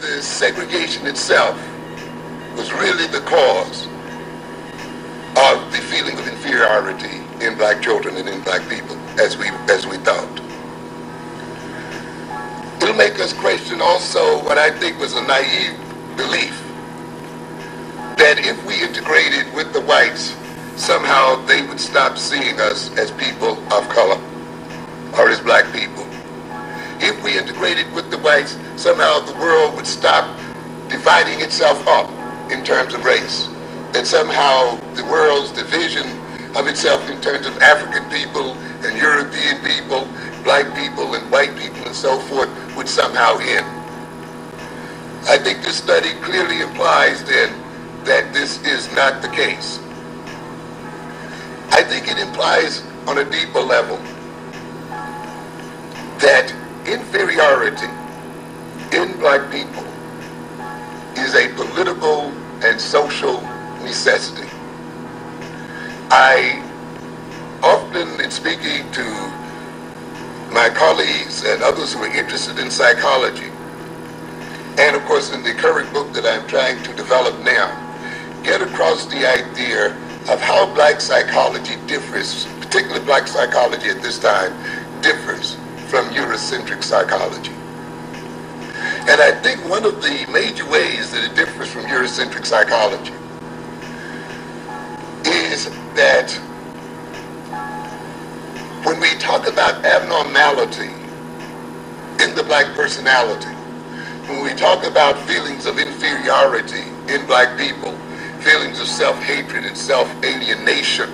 the segregation itself was really the cause of the feeling of inferiority in black children and in black people, as we thought. It'll make us question also what I think was a naive belief, that if we integrated with the whites, somehow they would stop seeing us as people of color or as black people. If we integrated with the whites, somehow the world would stop dividing itself up in terms of race, that somehow the world's division of itself in terms of African people and European people, black people and white people and so forth would somehow end. I think this study clearly implies then that this is not the case. I think it implies on a deeper level that inferiority in black people is a political and social necessity. I often, in speaking to my colleagues and others who are interested in psychology, and of course in the current book that I'm trying to develop now, get across the idea of how black psychology differs, particularly black psychology at this time, differs from Eurocentric psychology. And I think one of the major ways that it differs from Eurocentric psychology is that when we talk about abnormality in the black personality, when we talk about feelings of inferiority in black people, feelings of self-hatred and self-alienation,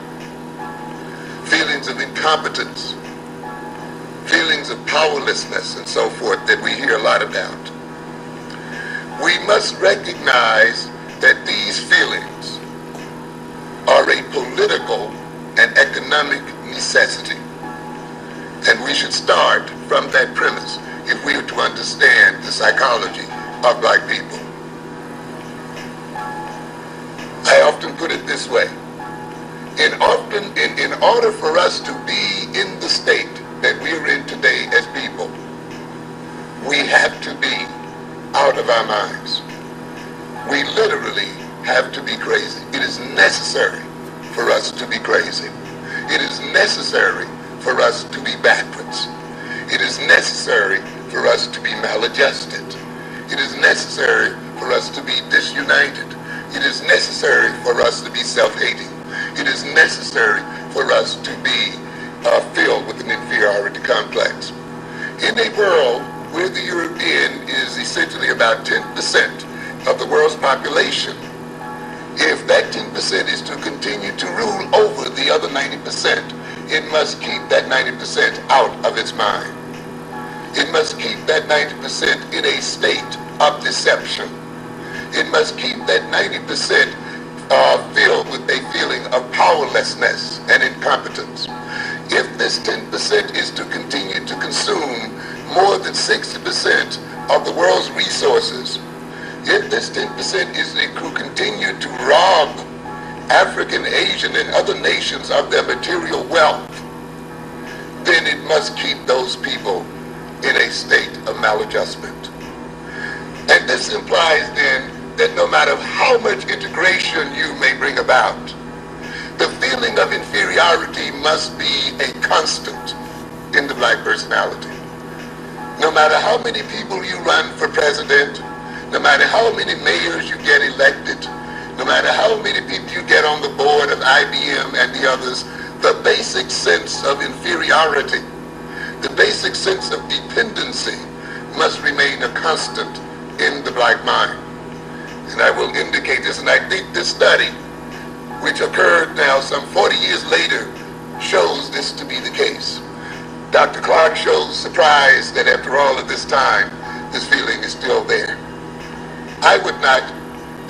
feelings of incompetence, feelings of powerlessness and so forth that we hear a lot about, we must recognize that these feelings are a political and economic necessity. And we should start from that premise if we are to understand the psychology of black people. I often put it this way. In order for us to be in the state that we are in today as people, we have to be out of our minds. We literally have to be crazy. It is necessary for us to be crazy. It is necessary for us to be backwards. It is necessary for us to be maladjusted. It is necessary for us to be disunited. It is necessary for us to be self-hating. It is necessary for us to be filled with an inferiority complex. In a world where the European is essentially about 10% of the world's population, if that 10% is to continue to rule over the other 90%, it must keep that 90% out of its mind. It must keep that 90% in a state of deception. It must keep that 90% filled with a feeling of powerlessness and incompetence. If this 10% is to continue to consume more than 60% of the world's resources, if this 10% is to continue to rob African, Asian, and other nations of their material wealth, then it must keep those people in a state of maladjustment. And this implies then that no matter how much integration you may bring about, the feeling of inferiority must be a constant in the black personality. No matter how many people you run for president, no matter how many mayors you get elected, no matter how many people you get on the board of IBM and the others, the basic sense of inferiority, the basic sense of dependency must remain a constant in the black mind. And I will indicate this, and I think this study, which occurred now some 40 years later, shows this to be the case. Dr. Clark shows surprise that after all of this time, this feeling is still there. I would not,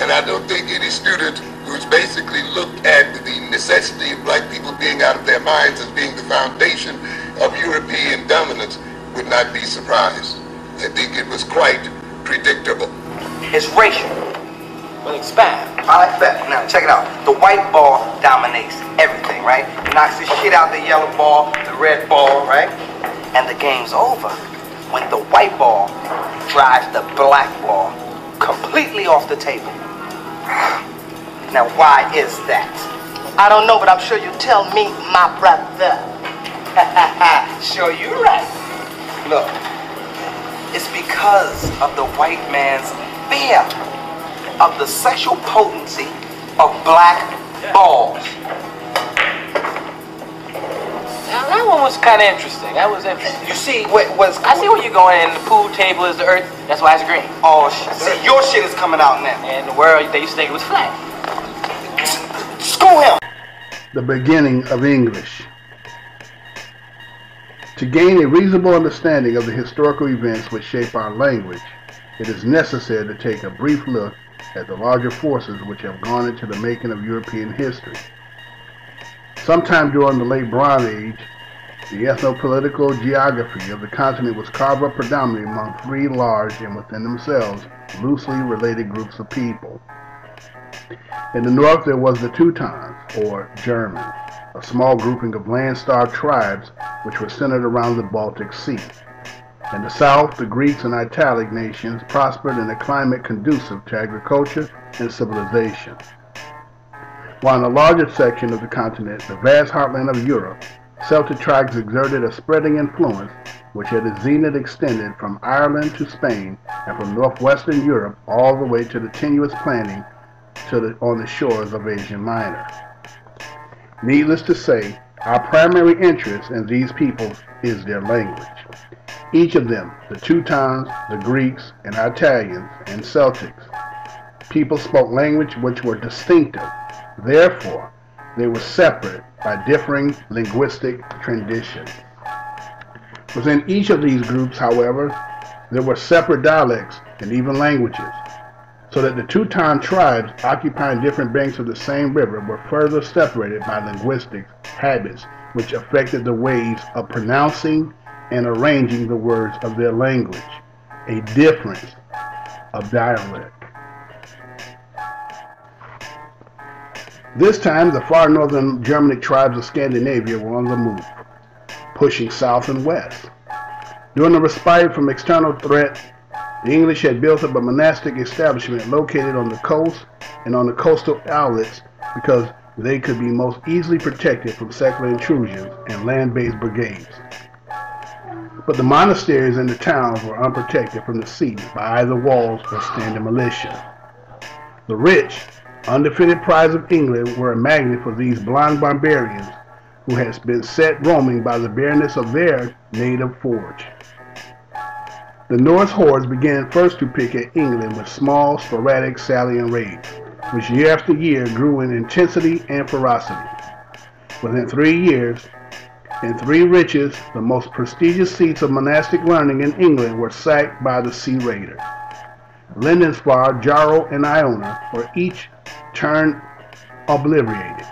and I don't think any student who's basically looked at the necessity of black people being out of their minds as being the foundation of European dominance would not be surprised. I think it was quite predictable. It's racial. We'll expand. I like that. Now check it out. The white ball dominates everything, right? It knocks the shit out the yellow ball, the red ball, right? And the game's over when the white ball drives the black ball completely off the table. Now, why is that? I don't know, but I'm sure you tell me, my brother. Sure, you're right. Look, it's because of the white man's fear of the sexual potency of black balls. Now that one was kind of interesting. That was interesting. You see, I see where you're going, and the pool table is the earth. That's why it's green. Oh, see, your shit is coming out now. And the world, they used to think it was flat. Screw him. The beginning of English. To gain a reasonable understanding of the historical events which shape our language, it is necessary to take a brief look at the larger forces which have gone into the making of European history. Sometime during the late Bronze Age, the ethno-political geography of the continent was carved up predominantly among three large and within themselves loosely related groups of people. In the north there was the Teutons, or Germans, a small grouping of land-starved tribes which were centered around the Baltic Sea. In the south, the Greeks and Italic nations prospered in a climate conducive to agriculture and civilization. While in the larger section of the continent, the vast heartland of Europe, Celtic tribes exerted a spreading influence which at its zenith extended from Ireland to Spain and from northwestern Europe all the way to the tenuous planting on the shores of Asia Minor. Needless to say, our primary interest in these peoples is their language. Each of them, the Teutons, the Greeks, and Italians, and Celtics, people spoke language which were distinctive. Therefore, they were separate by differing linguistic traditions. Within each of these groups, however, there were separate dialects and even languages, so that the Teuton tribes occupying different banks of the same river were further separated by linguistic habits which affected the ways of pronouncing and arranging the words of their language, a difference of dialect. This time, the far northern Germanic tribes of Scandinavia were on the move, pushing south and west. During the respite from external threat, the English had built up a monastic establishment located on the coast and on the coastal outlets because they could be most easily protected from secular intrusions and land-based brigades. But the monasteries and the towns were unprotected from the sea by either walls or standing militia. The rich, undefeated prize of England were a magnet for these blind barbarians who had been set roaming by the bareness of their native forge. The Norse hordes began first to pick at England with small, sporadic sallying raids, which year after year grew in intensity and ferocity. Within 3 years, in 3 riches, the most prestigious seats of monastic learning in England were sacked by the sea raiders. Lindisfarne, Jarrow, and Iona were each turned obliterated.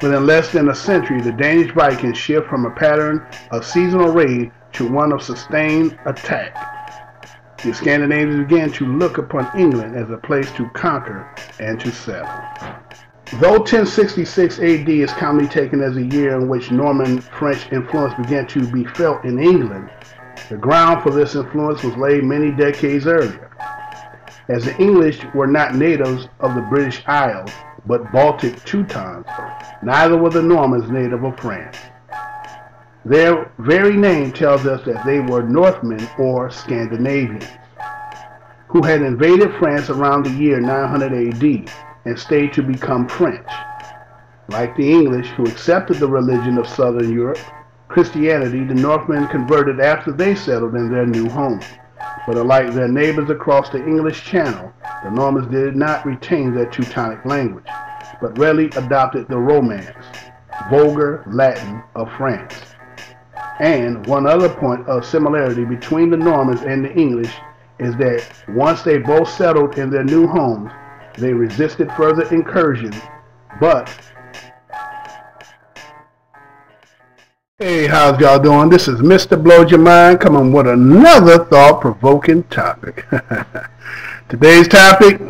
Within less than a century, the Danish Vikings shift from a pattern of seasonal raid to one of sustained attack. The Scandinavians began to look upon England as a place to conquer and to settle. Though 1066 AD is commonly taken as a year in which Norman French influence began to be felt in England, the ground for this influence was laid many decades earlier. As the English were not natives of the British Isles, but Baltic Teutons, neither were the Normans native of France. Their very name tells us that they were Northmen or Scandinavians, who had invaded France around the year 900 AD and stayed to become French. Like the English, who accepted the religion of Southern Europe, Christianity, the Northmen converted after they settled in their new home. But unlike their neighbors across the English Channel, the Normans did not retain their Teutonic language, but readily adopted the Romance, vulgar Latin of France. And one other point of similarity between the Normans and the English is that once they both settled in their new homes, they resisted further incursions, but... Hey, how's y'all doing? This is Mr. Blows Your Mind coming with another thought-provoking topic. Today's topic,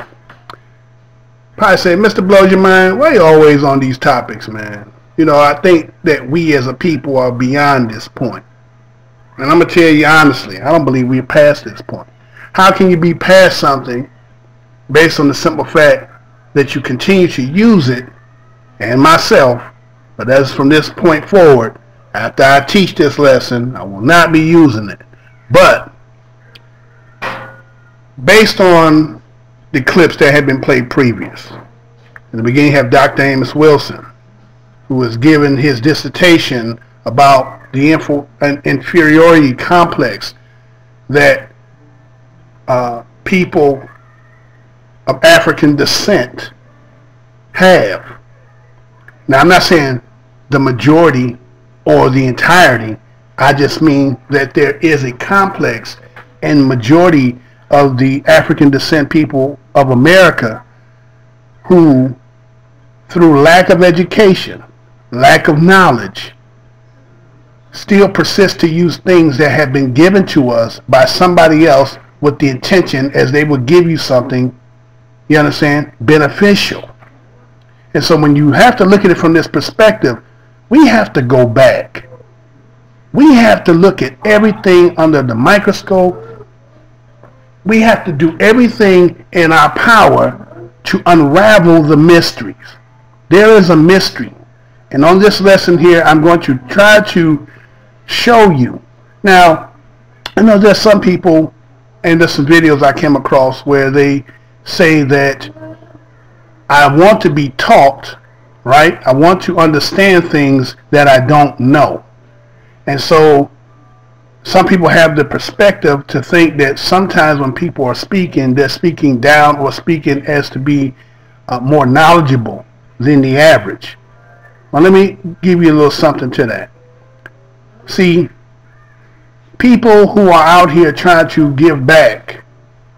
probably say, Mr. Blows Your Mind, why are you always on these topics, man? You know, I think that we as a people are beyond this point. And I'm going to tell you honestly, I don't believe we're past this point. How can you be past something based on the simple fact that you continue to use it, and myself, but as from this point forward, after I teach this lesson, I will not be using it. But based on the clips that have been played previous, in the beginning you have Dr. Amos Wilson, who was given his dissertation about the inferiority complex that people of African descent have. Now, I'm not saying the majority or the entirety. I just mean that there is a complex, and majority of the African descent people of America who, through lack of education, lack of knowledge, still persist to use things that have been given to us by somebody else with the intention as they would give you something, you understand, beneficial. And so when you have to look at it from this perspective, we have to go back. We have to look at everything under the microscope. We have to do everything in our power to unravel the mysteries. There is a mystery. And on this lesson here, I'm going to try to show you. Now, I know there's some people, and there's some videos I came across where they say that I want to be taught, right? I want to understand things that I don't know. And so some people have the perspective to think that sometimes when people are speaking, they're speaking down or speaking as to be more knowledgeable than the average. Well, let me give you a little something to that. See, people who are out here trying to give back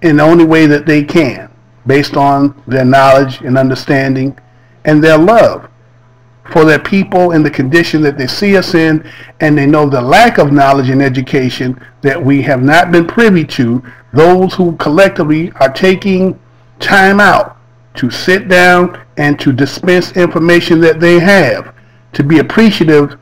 in the only way that they can, based on their knowledge and understanding and their love for their people and the condition that they see us in, and they know the lack of knowledge and education that we have not been privy to, those who collectively are taking time out to sit down and to dispense information that they have, to be appreciative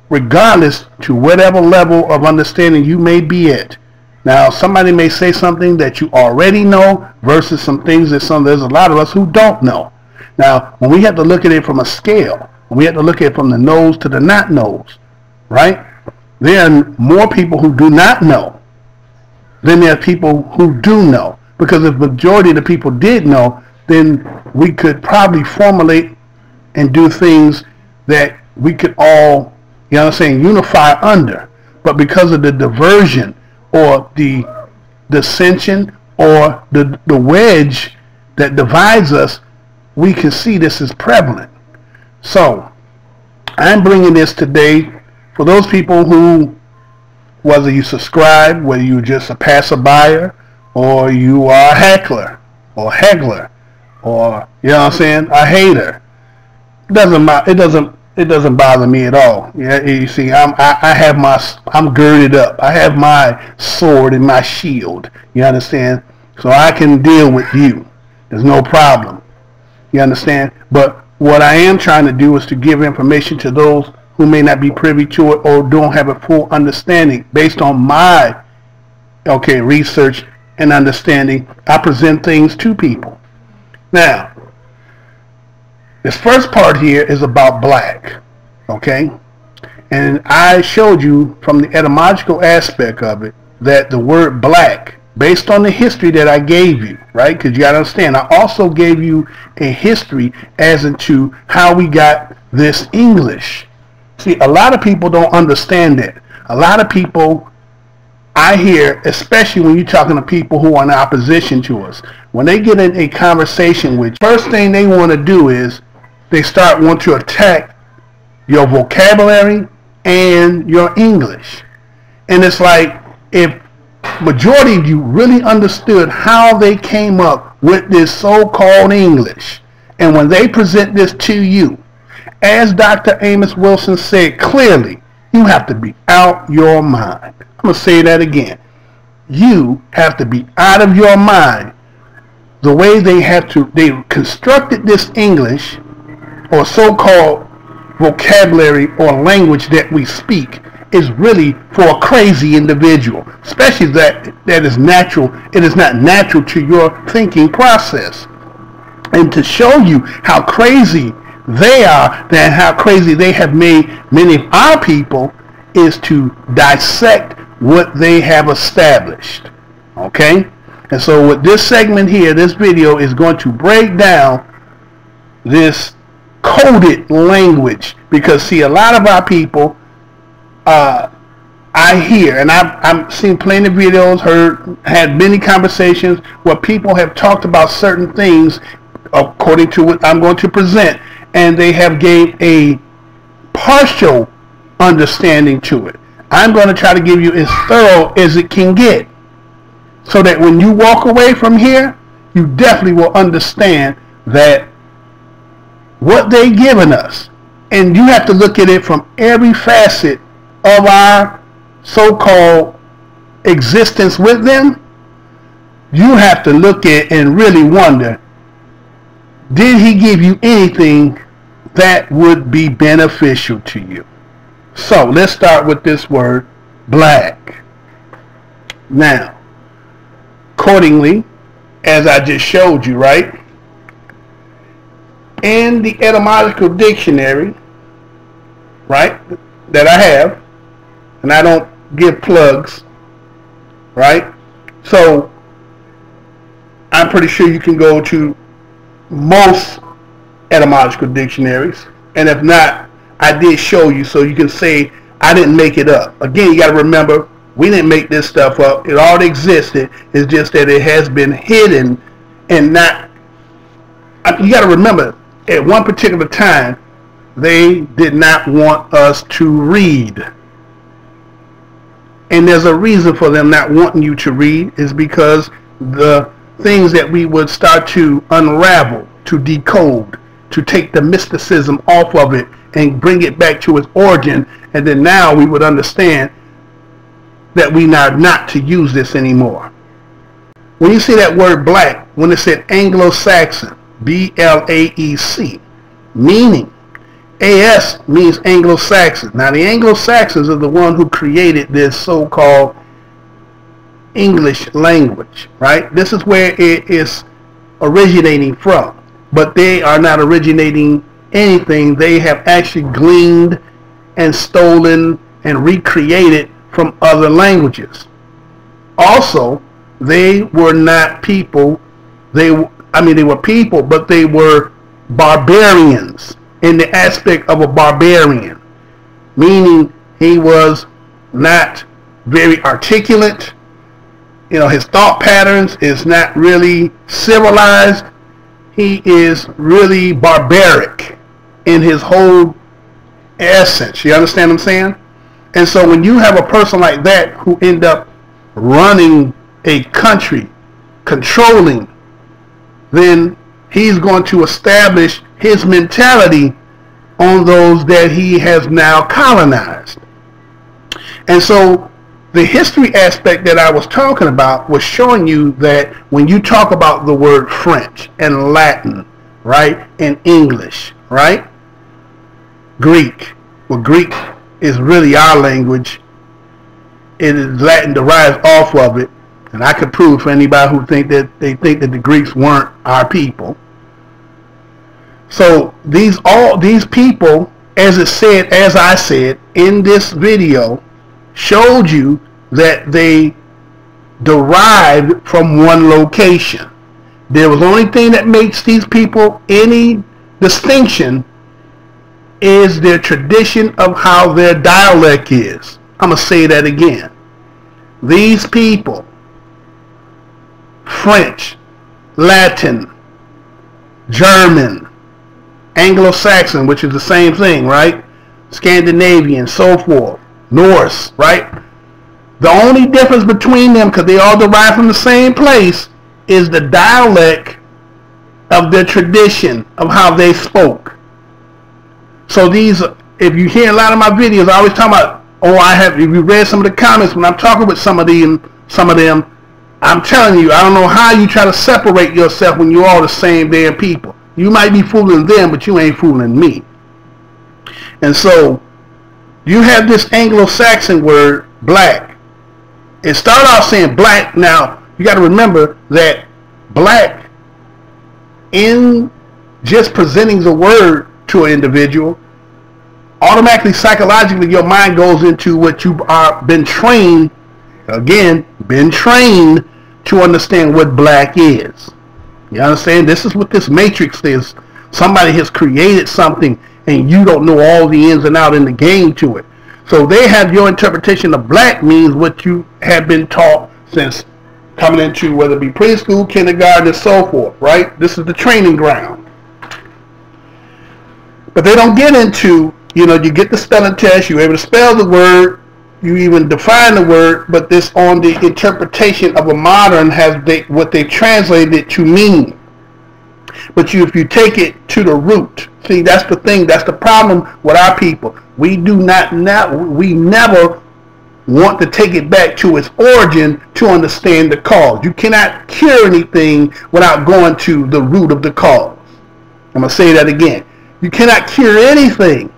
regardless to whatever level of understanding you may be at. Now, somebody may say something that you already know versus some things that there's a lot of us who don't know. Now, when we have to look at it from a scale, we have to look at it from the nose to the not knows, right? There are more people who do not know than there are people who do know. Because if the majority of the people did know, then we could probably formulate and do things that we could all, you know what I'm saying, unify under. But because of the diversion or the dissension or the wedge that divides us, we can see this is prevalent. So I'm bringing this today for those people who, whether you subscribe, whether you're just a passerby, or you are a heckler or haggler, or, you know what I'm saying, a hater. It doesn't bother me at all. Yeah, you see, I'm girded up. I have my sword and my shield. You understand? So I can deal with you. There's no problem. You understand? But what I am trying to do is to give information to those who may not be privy to it or don't have a full understanding based on my research and understanding. I present things to people. Now, this first part here is about black, okay? And I showed you from the etymological aspect of it that the word black, based on the history that I gave you, right? Because you got to understand, I also gave you a history as into how we got this English. See, a lot of people don't understand that. A lot of people, I hear, especially when you're talking to people who are in opposition to us, when they get in a conversation with, first thing they want to do is they want to attack your vocabulary and your English. And it's like, if majority of you really understood how they came up with this so-called English, and when they present this to you, as Dr. Amos Wilson said clearly, you have to be out your mind. I'm going to say that again. You have to be out of your mind. The way they constructed this English or so-called vocabulary or language that we speak, is really for a crazy individual, especially that is natural. It is not natural to your thinking process. And to show you how crazy they are, and how crazy they have made many of our people, is to dissect what they have established. Okay? And so with this segment here, this video is going to break down this coded language, because see, a lot of our people, I hear, and I've seen plenty of videos, had many conversations where people have talked about certain things according to what I'm going to present, and they have gave a partial understanding to it. I'm going to try to give you as thorough as it can get, so that when you walk away from here, you definitely will understand that what they've given us, and you have to look at it from every facet of our so-called existence with them. You have to look at and really wonder, did he give you anything that would be beneficial to you? So let's start with this word, black. Now, accordingly, as I just showed you, right? In the etymological dictionary, right, that I have, and I don't give plugs, right? So I'm pretty sure you can go to most etymological dictionaries, and if not, I did show you, so you can say I didn't make it up. Again, you got to remember, we didn't make this stuff up. It already existed. It's just that it has been hidden and not. You got to remember, at one particular time, they did not want us to read. And there's a reason for them not wanting you to read, is because the things that we would start to unravel, to decode, to take the mysticism off of it and bring it back to its origin, and then now we would understand that we are not to use this anymore. When you see that word black, when it said Anglo-Saxon, B-L-A-E-C, meaning A-S means Anglo-Saxon. Now the Anglo-Saxons are the one who created this so-called English language, right? This is where it is originating from, but they are not originating anything. They have actually gleaned and stolen and recreated from other languages. Also, they were not people. They were people, but they were barbarians in the aspect of a barbarian, meaning he was not very articulate. You know, his thought patterns is not really civilized. He is really barbaric in his whole essence. You understand what I'm saying? And so when you have a person like that who end up running a country, controlling, then he's going to establish his mentality on those that he has now colonized. And so the history aspect that I was talking about was showing you that when you talk about the word French and Latin, right, and English, right, Greek, well, Greek is really our language. It is Latin derives off of it, and I could prove for anybody who think that the Greeks weren't our people. So all these people, as I said in this video, showed you that they derived from one location. There was only thing that makes these people any distinction is their tradition of how their dialect is. I'm going to say that again. These people, French, Latin, German, Anglo-Saxon, which is the same thing, right? Scandinavian, so forth, Norse, right? The only difference between them, because they all derive from the same place, is the dialect of their tradition of how they spoke. So these, if you hear a lot of my videos, I always talk about, if you read some of the comments, when I'm talking with some of them, I'm telling you, I don't know how you try to separate yourself when you're all the same damn people. You might be fooling them, but you ain't fooling me. And so you have this Anglo-Saxon word, black. It started off saying black. Now, you got to remember that black, in just presenting the word to an individual, automatically, psychologically, your mind goes into what you are been trained, again, been trained to understand what black is. You understand? This is what this matrix is. Somebody has created something and you don't know all the ins and outs in the game to it. So they have your interpretation of black means what you have been taught since coming into, whether it be preschool, kindergarten, and so forth, right? This is the training ground. But they don't get into, you get the spelling test, you're able to spell the word, you even define the word, but this on the interpretation of a modern what they translated it to mean. But if you take it to the root, see, that's the thing, that's the problem with our people. We never want to take it back to its origin to understand the cause. You cannot cure anything without going to the root of the cause. I'm going to say that again. You cannot cure anything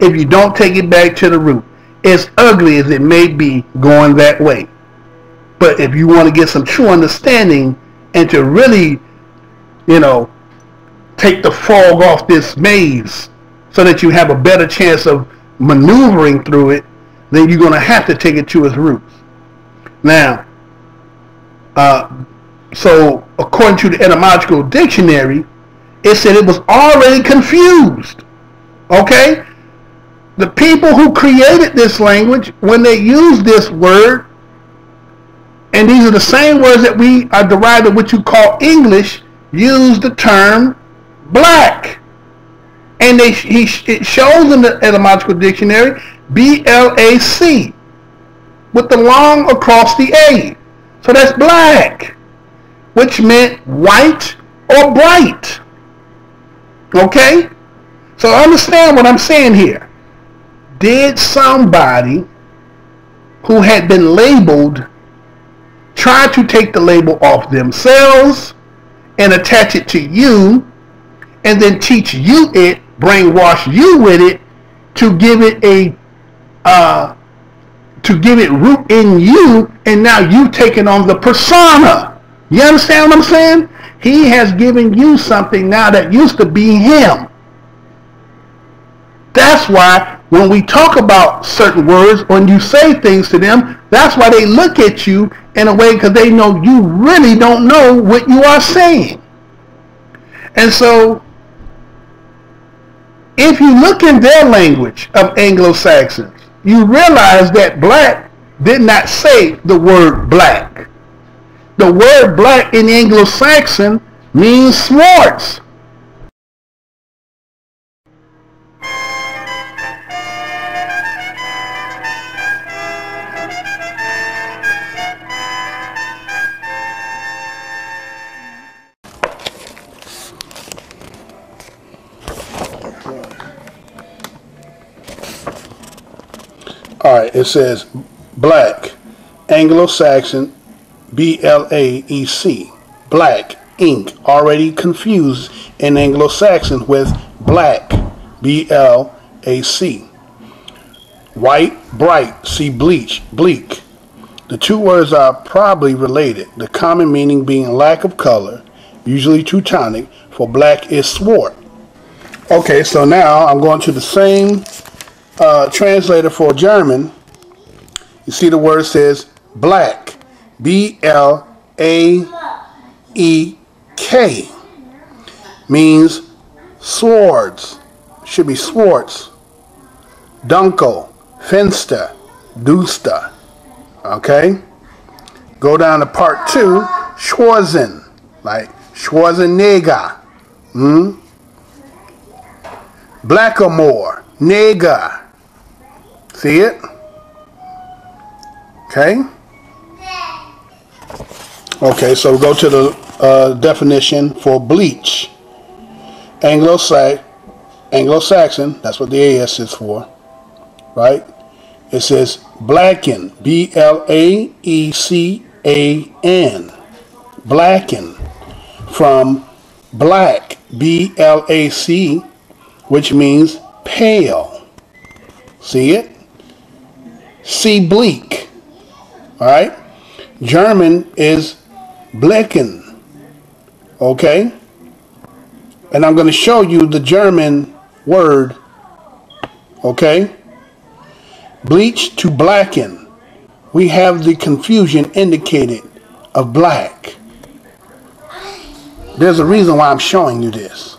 if you don't take it back to the root. As ugly as it may be going that way. But if you want to get some true understanding and to really, take the fog off this maze so that you have a better chance of maneuvering through it, then you're going to have to take it to its roots. Now, so according to the etymological dictionary, it said it was already confused. Okay? The people who created this language, when they used this word, and these are the same words that we are derived of what you call English, use the term black. And it shows in the etymological dictionary BLAK with the long across the A. So that's black, which meant white or bright. Okay? So understand what I'm saying here. Did somebody who had been labeled try to take the label off themselves and attach it to you and then teach you it, brainwash you with it to give it root in you, and now you taking on the persona? You understand what I'm saying? He has given you something now that used to be him. That's why when we talk about certain words, when you say things to them, that's why they look at you in a way, because they know you really don't know what you are saying. And so, if you look in their language of Anglo-Saxons, you realize that black did not say the word black. The word black in Anglo-Saxon means swartz. Alright, it says black, Anglo-Saxon, BLAK, black, ink, already confused in Anglo-Saxon with black, BLAC. White, bright, see bleach, bleak. The two words are probably related, the common meaning being lack of color, usually Teutonic, for black is swart. Okay, so now I'm going to the same translator for German. You see the word says black, BLAEK, means swords, should be swartz, dunkel, finster, duster. Okay, go down to part 2, Schwarzen, like Schwarzenegger, Blackamoor, nigger. See it? Okay. Okay, so go to the definition for bleach. Anglo-Saxon, that's what the AS is for, right? It says blacken, BLAECAN, blacken, from black, BLAC, which means pale. See it? C, bleak. All right. German is blecken. Okay. And I'm going to show you the German word. Okay. Bleach to blacken. We have the confusion indicated of black. There's a reason why I'm showing you this.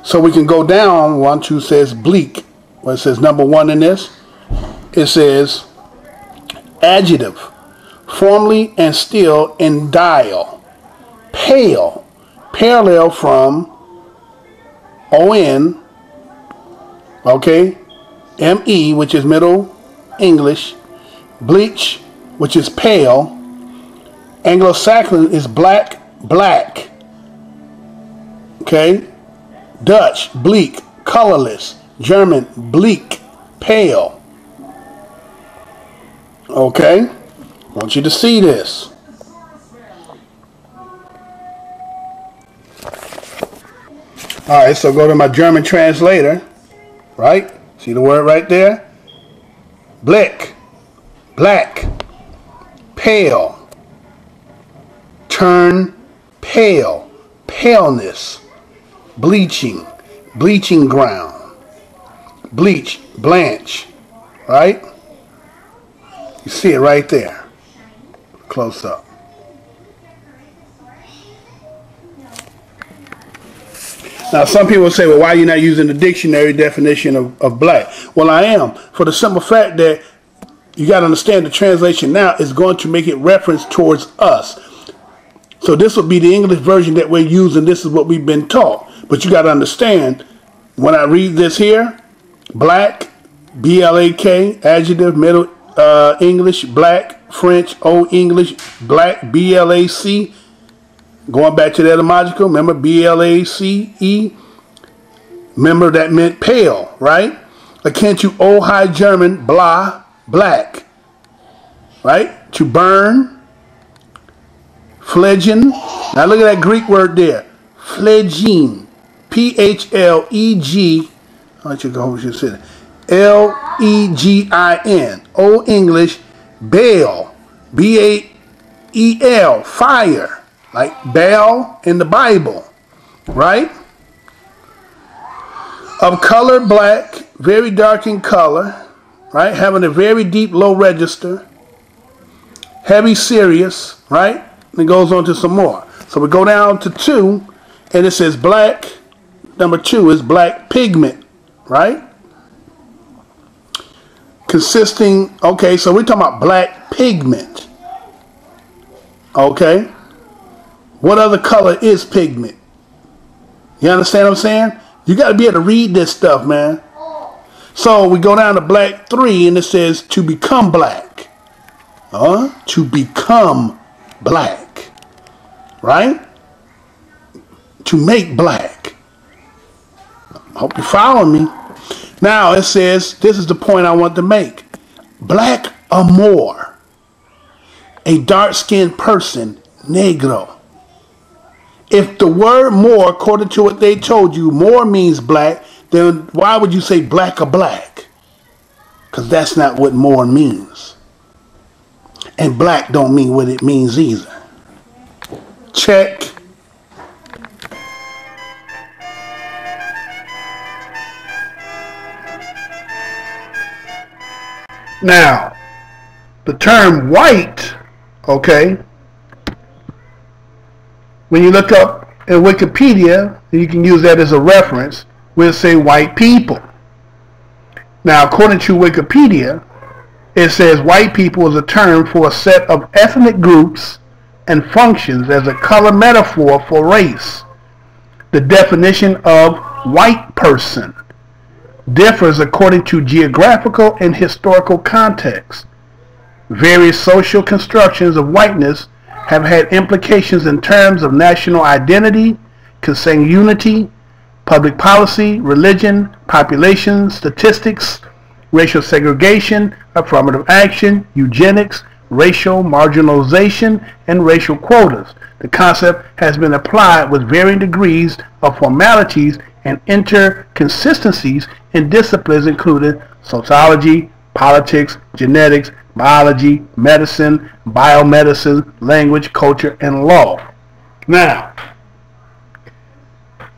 So we can go down. 1, 2 says bleak. Well, it says number 1 in this. It says adjective. Formally and still in dial. Pale. Parallel from on. Okay. ME, which is Middle English. Bleach, which is pale. Anglo-Saxon is black, black. Okay. Dutch, bleak, colorless. German, bleak, pale. Okay. I want you to see this. Alright, so go to my German translator. Right? See the word right there? Black, black, pale, turn pale, paleness, bleaching, bleaching ground, bleach, blanch, right? You see it right there, close up. Now, some people say, well, why are you not using the dictionary definition of black? Well, I am, for the simple fact that you got to understand the translation now is going to make it reference towards us. So this will be the English version that we're using. This is what we've been taught. But you got to understand, when I read this here, black, B-L-A-K, adjective, Middle English, black, French, Old English, black, B-L-A-C, going back to the etymological, remember B-L-A-C-E? Remember that meant pale, right? Akin to Old High German, blah, black, right? To burn, fledging. Now look at that Greek word there. Fledging. P-H-L-E-G. How much you go? You said L-E-G-I-N. Old English, Baal. B-A-E-L. Fire. Like Baal in the Bible, right? Of color black, very dark in color, right? Having a very deep low register, heavy serious, right? And it goes on to some more. So we go down to 2, and it says black. Number 2 is black pigment, right? Consisting, okay, so we're talking about black pigment, okay? What other color is pigment? You understand what I'm saying? You got to be able to read this stuff, man. So we go down to black 3, and it says to become black. To become black. Right? To make black. I hope you're following me. Now it says, this is the point I want to make. Black or more. A dark-skinned person, Negro. If the word more, according to what they told you, more means black, then why would you say black or black? Because that's not what more means. And black don't mean what it means either. Check. Now, the term white, okay, when you look up in Wikipedia, and you can use that as a reference, we'll say white people. Now, according to Wikipedia, it says white people is a term for a set of ethnic groups and functions as a color metaphor for race. The definition of white person differs according to geographical and historical context. Various social constructions of whiteness have had implications in terms of national identity, consanguinity, public policy, religion, population, statistics, racial segregation, affirmative action, eugenics, racial marginalization, and racial quotas. The concept has been applied with varying degrees of formalities and interconsistencies in disciplines including sociology, politics, genetics, biology, medicine, biomedicine, language, culture, and law. Now,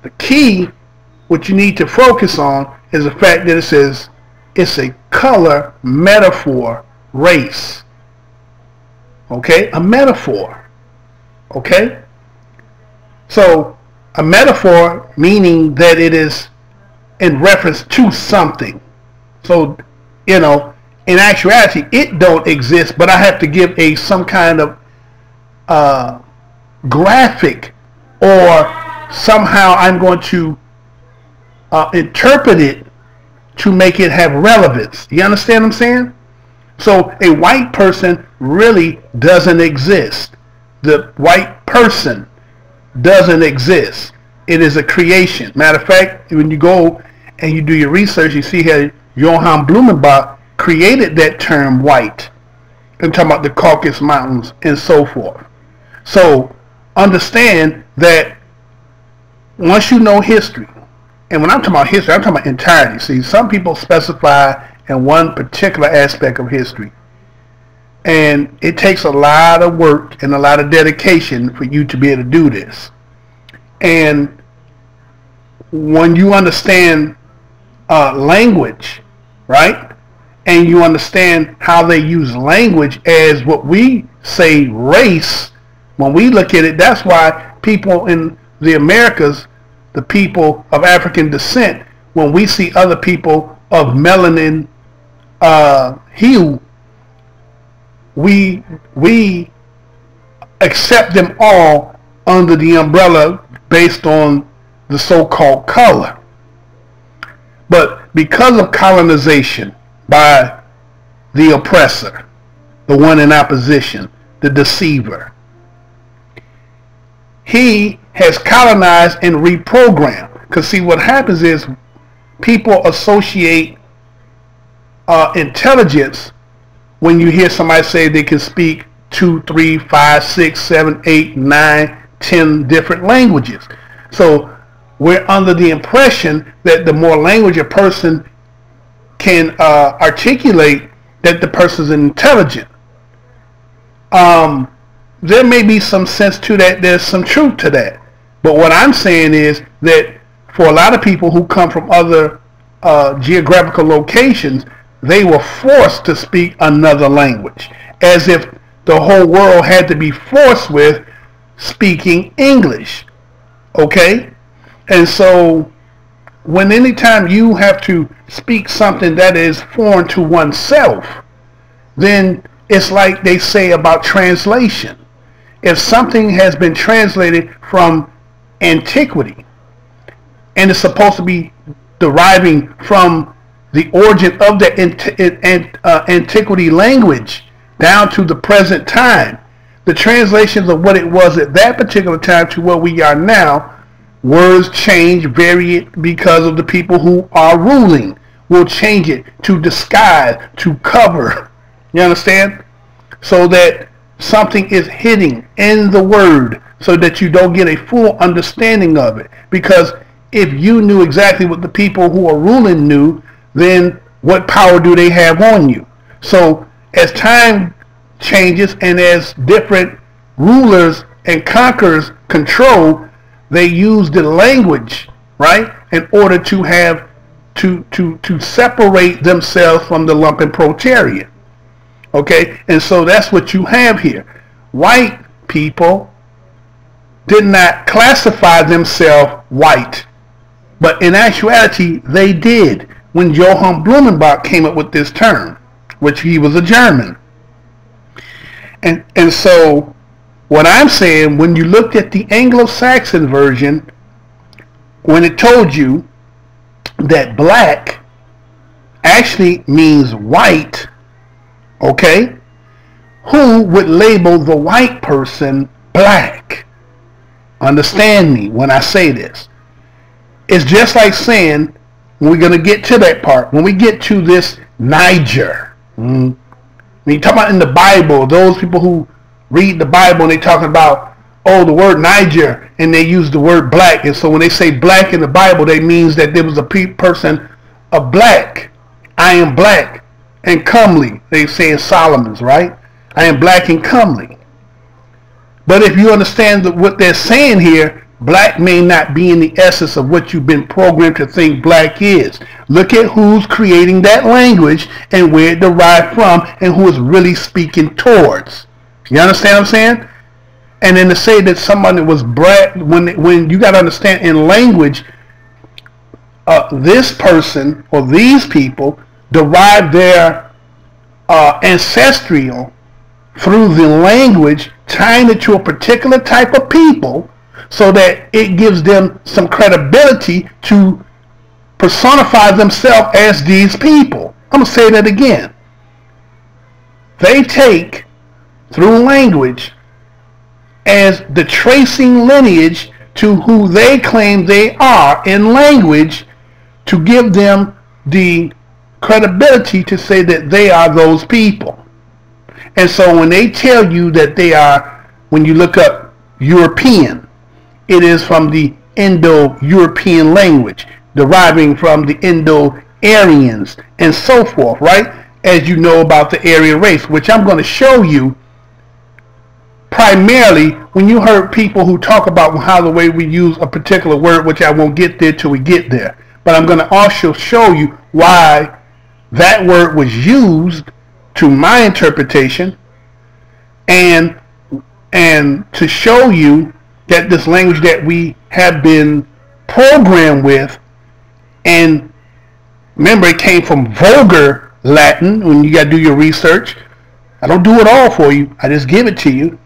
the key, what you need to focus on, is the fact that it says it's a color metaphor race. Okay? A metaphor. Okay? So, a metaphor meaning that it is in reference to something. So, you know, in actuality, it don't exist, but I have to give some kind of graphic, or somehow I'm going to interpret it to make it have relevance. You understand what I'm saying? So a white person really doesn't exist. The white person doesn't exist. It is a creation. Matter of fact, when you go and you do your research, you see how Johann Blumenbach created that term white. I'm talking about the Caucasus Mountains and so forth. So understand that once you know history, and when I'm talking about history, I'm talking about entirety. See, some people specify in one particular aspect of history, and it takes a lot of work and a lot of dedication for you to be able to do this. And when you understand language, right, and you understand how they use language as what we say race, when we look at it, that's why people in the Americas, the people of African descent, when we see other people of melanin hue, we accept them all under the umbrella based on the so-called color. But because of colonization by the oppressor, the one in opposition, the deceiver, he has colonized and reprogrammed. Because see, what happens is people associate intelligence when you hear somebody say they can speak 2, 3, 5, 6, 7, 8, 9, 10 different languages. So we're under the impression that the more language a person can articulate, that the person's intelligent. There may be some sense to that. There's some truth to that. But what I'm saying is that for a lot of people who come from other geographical locations, they were forced to speak another language, as if the whole world had to be forced with speaking English. Okay? And so when anytime you have to speak something that is foreign to oneself, then it's like they say about translation. If something has been translated from antiquity and it's supposed to be deriving from the origin of the antiquity language down to the present time, the translations of what it was at that particular time to where we are now, words change, vary it because of the people who are ruling. Will change it to disguise, to cover. You understand? So that something is hidden in the word so that you don't get a full understanding of it. Because if you knew exactly what the people who are ruling knew, then what power do they have on you? So as time changes and as different rulers and conquerors control, they use the language, right, in order to have to separate themselves from the lumpen proletariat. Okay, and so that's what you have here. White people did not classify themselves white, but in actuality they did when Johann Blumenbach came up with this term, which he was a German. And so what I'm saying, when you looked at the Anglo-Saxon version, when it told you that black actually means white, okay, who would label the white person black? Understand me when I say this. It's just like saying, we're going to get to that part, when we get to this Niger. When you talk about in the Bible, those people who read the Bible and they talking about, oh, the word Niger, and they use the word black. And so when they say black in the Bible, that means that there was a person of black. I am black. and comely. They say in Solomon's, right? I am black and comely. But if you understand what they're saying here, black may not be in the essence of what you've been programmed to think black is. Look at who's creating that language and where it derived from and who is really speaking towards. You understand what I'm saying? And then to say that somebody was black, when you got to understand in language, this person or these people derive their ancestral through the language, tying it to a particular type of people so that it gives them some credibility to personify themselves as these people. I'm going to say that again. They take through language as the tracing lineage to who they claim they are in language to give them the credibility to say that they are those people. And so when they tell you that they are, when you look up European, it is from the Indo-European language, deriving from the Indo-Aryans and so forth, right? As you know about the Aryan race, which I'm going to show you primarily when you heard people who talk about how the way we use a particular word, which I won't get there till we get there. But I'm going to also show you why that word was used to my interpretation and to show you that this language that we have been programmed with, and remember it came from vulgar Latin when you got to do your research. I don't do it all for you. I just give it to you.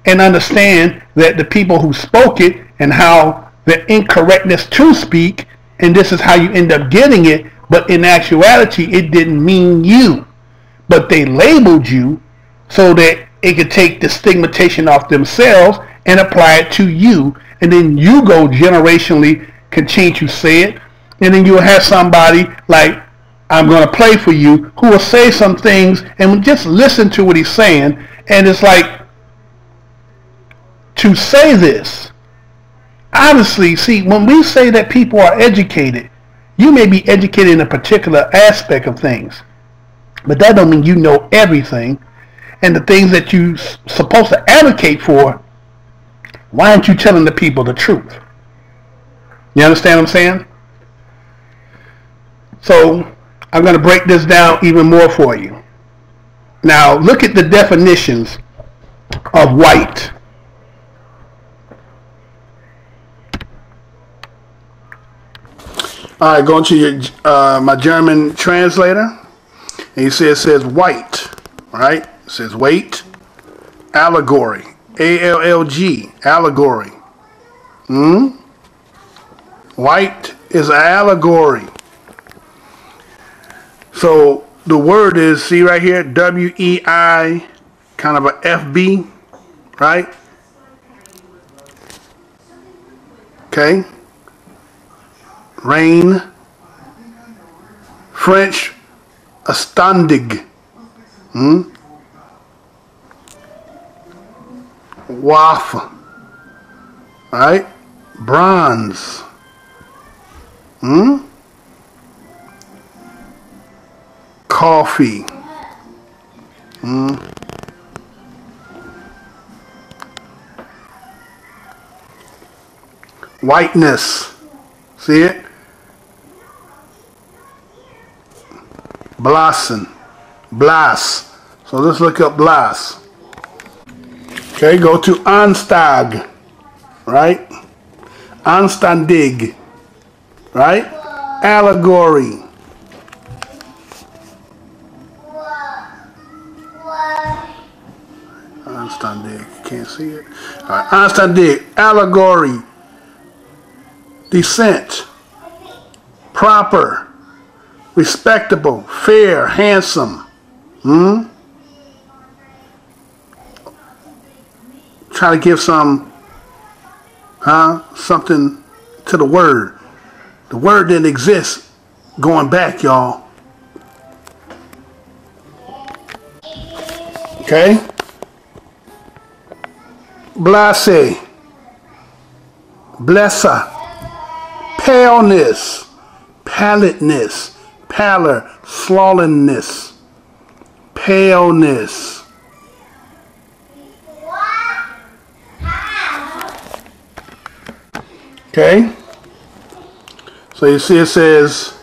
And understand that the people who spoke it and how the incorrectness to speak, and this is how you end up getting it, but in actuality it didn't mean you. But they labeled you so that it could take the stigmatization off themselves and apply it to you. And then you go generationally continue to say it. And then you'll have somebody like I'm going to play for you who will say some things and just listen to what he's saying. And it's like, to say this, obviously, see, when we say that people are educated, you may be educated in a particular aspect of things, but that don't mean you know everything. And the things that you're supposed to advocate for, why aren't you telling the people the truth? You understand what I'm saying? So I'm going to break this down even more for you. Now look at the definitions of white. All right, going to your my German translator, and you see it says white, right? It says weight, allegory, A-L-L-G, allegory. White is an allegory. So the word is, see right here, W-E-I, kind of a F-B, right? Okay. Rain, French, astandig, waf, right? Bronze, coffee, whiteness, see it? Blasen, Blas. So let's look up Blas. Okay, go to Anstag, right? Anstandig, right? Allegory. Anstandig, can't see it. All right, Anstandig, allegory. Descent, proper, respectable, fair, handsome. Try to give some, something to the word. The word didn't exist going back, y'all. Okay? Blase, blessa, paleness, pallidness, pallor, slothenness. paleness. Okay? So you see it says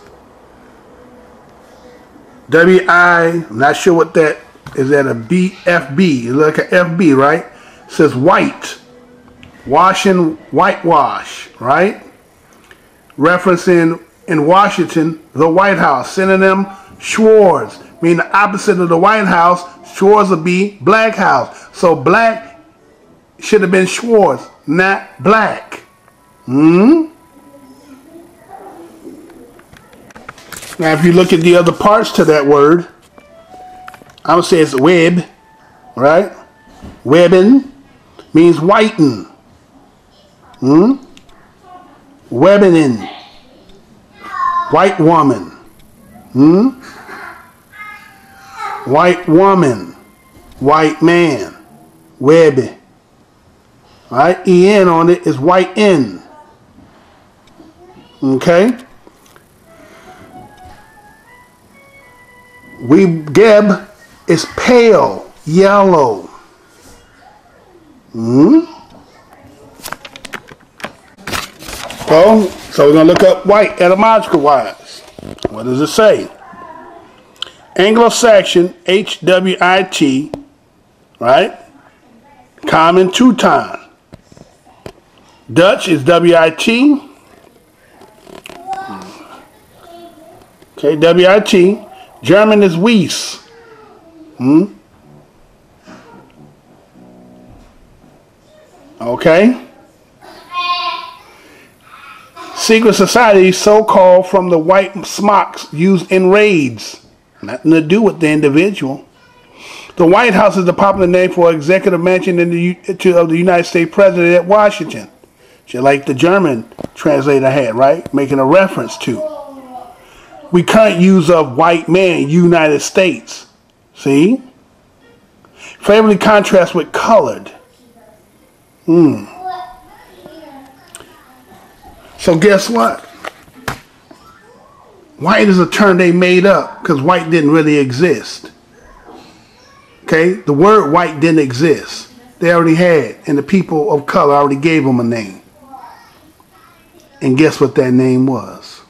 W-I, I'm not sure what that is, that a B-F-B. It looks like an F-B, right? It says white. Washing, whitewash, right? Referencing in Washington, the White House. Synonym, Schwartz. Meaning the opposite of the White House, Schwartz would be black house. So black should have been Schwartz, not black. Now if you look at the other parts to that word, I would say it's web, right? Webbing means whiten. Webbing. White woman. White woman. White man. Webby. Right? EN on it is white N. Okay? Geb is pale, yellow. So we're going to look up white etymological wise. What does it say? Anglo-Saxon, HWIT, right? Common Teuton. Dutch is WIT. Okay, WIT. German is Weiss. Okay. Secret society, so-called from the white smocks used in raids. Nothing to do with the individual. The White House is the popular name for executive mansion of the United States President at Washington. Just like the German translator had, right? Making a reference to. We current use of white man, United States. See? Favorably contrast with colored. So guess what? White is a term they made up because white didn't really exist. Okay? The word white didn't exist. They already had, and the people of color already gave them a name. And guess what that name was?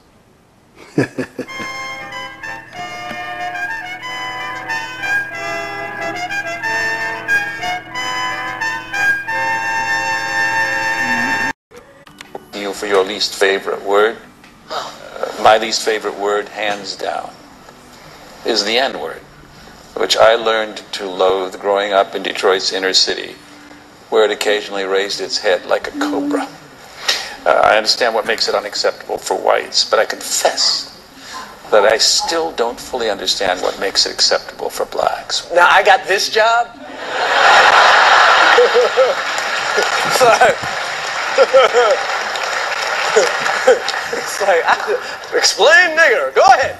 You for your least favorite word? My least favorite word, hands down, is the N-word, which I learned to loathe growing up in Detroit's inner city, where it occasionally raised its head like a cobra. I understand what makes it unacceptable for whites, but I confess that I still don't fully understand what makes it acceptable for blacks. Now, I got this job. It's like, explain nigger, go ahead.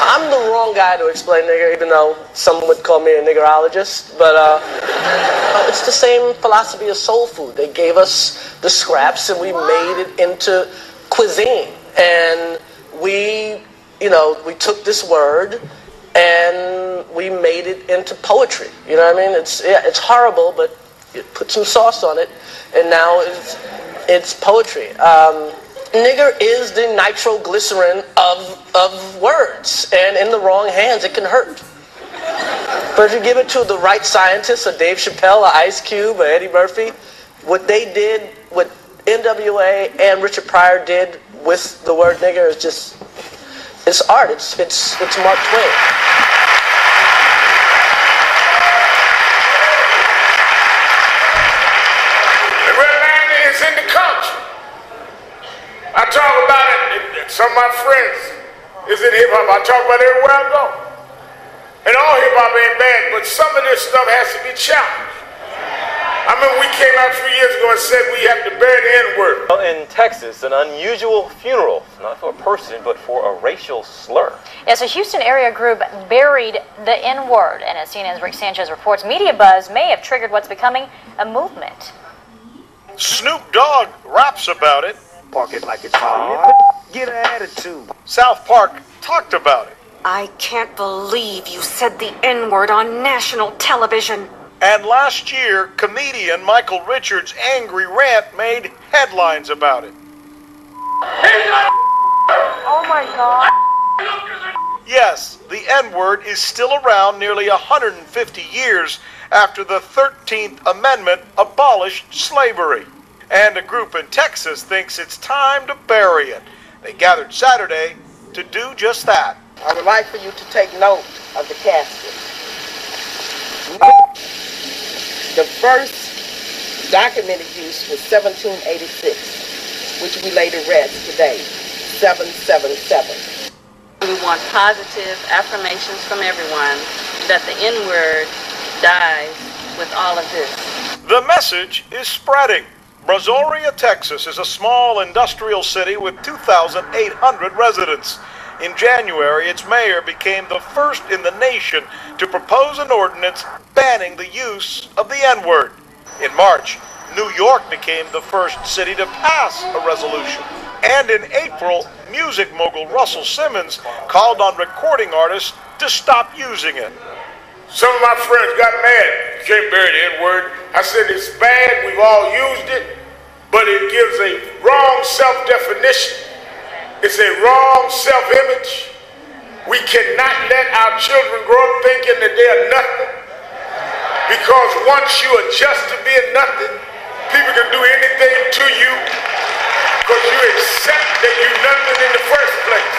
I'm the wrong guy to explain nigger, even though some would call me a niggerologist, but it's the same philosophy as soul food. They gave us the scraps and we made it into cuisine. And we took this word and we made it into poetry. You know what I mean? It's horrible, but you put some sauce on it, and now it's poetry. Nigger is the nitroglycerin of words, and in the wrong hands it can hurt. But if you give it to the right scientists, a Dave Chappelle, a Ice Cube, a Eddie Murphy, what they did, what NWA and Richard Pryor did with the word nigger is just, it's art. It's Mark Twain. The red man is in the culture. I talk about it. Some of my friends is in hip hop. I talk about it everywhere I go. And all hip hop ain't bad, but some of this stuff has to be challenged. I remember we came out 3 years ago and said we have to bury the N-word. In Texas, an unusual funeral, not for a person, but for a racial slur. Yes, a Houston area group buried the N-word, and as CNN's Rick Sanchez reports, media buzz may have triggered what's becoming a movement. Snoop Dogg raps about it. Park it like it's hot. Get an attitude. South Park talked about it. I can't believe you said the N-word on national television. And last year, comedian Michael Richards' angry rant made headlines about it. Oh my God. Yes, the N-word is still around nearly 150 years after the 13th Amendment abolished slavery. And a group in Texas thinks it's time to bury it. They gathered Saturday to do just that. I would like for you to take note of the casket. The first documented use was 1786, which we lay to rest today, 777. We want positive affirmations from everyone that the N-word dies with all of this. The message is spreading. Brazoria, Texas is a small industrial city with 2,800 residents. In January, its mayor became the first in the nation to propose an ordinance banning the use of the N-word. In March, New York became the first city to pass a resolution. And in April, music mogul Russell Simmons called on recording artists to stop using it. Some of my friends got mad. You can't bury the N-word. I said it's bad, we've all used it, but it gives a wrong self-definition. It's a wrong self-image. We cannot let our children grow up thinking that they are nothing. Because once you adjust to being nothing, people can do anything to you because you accept that you're nothing in the first place.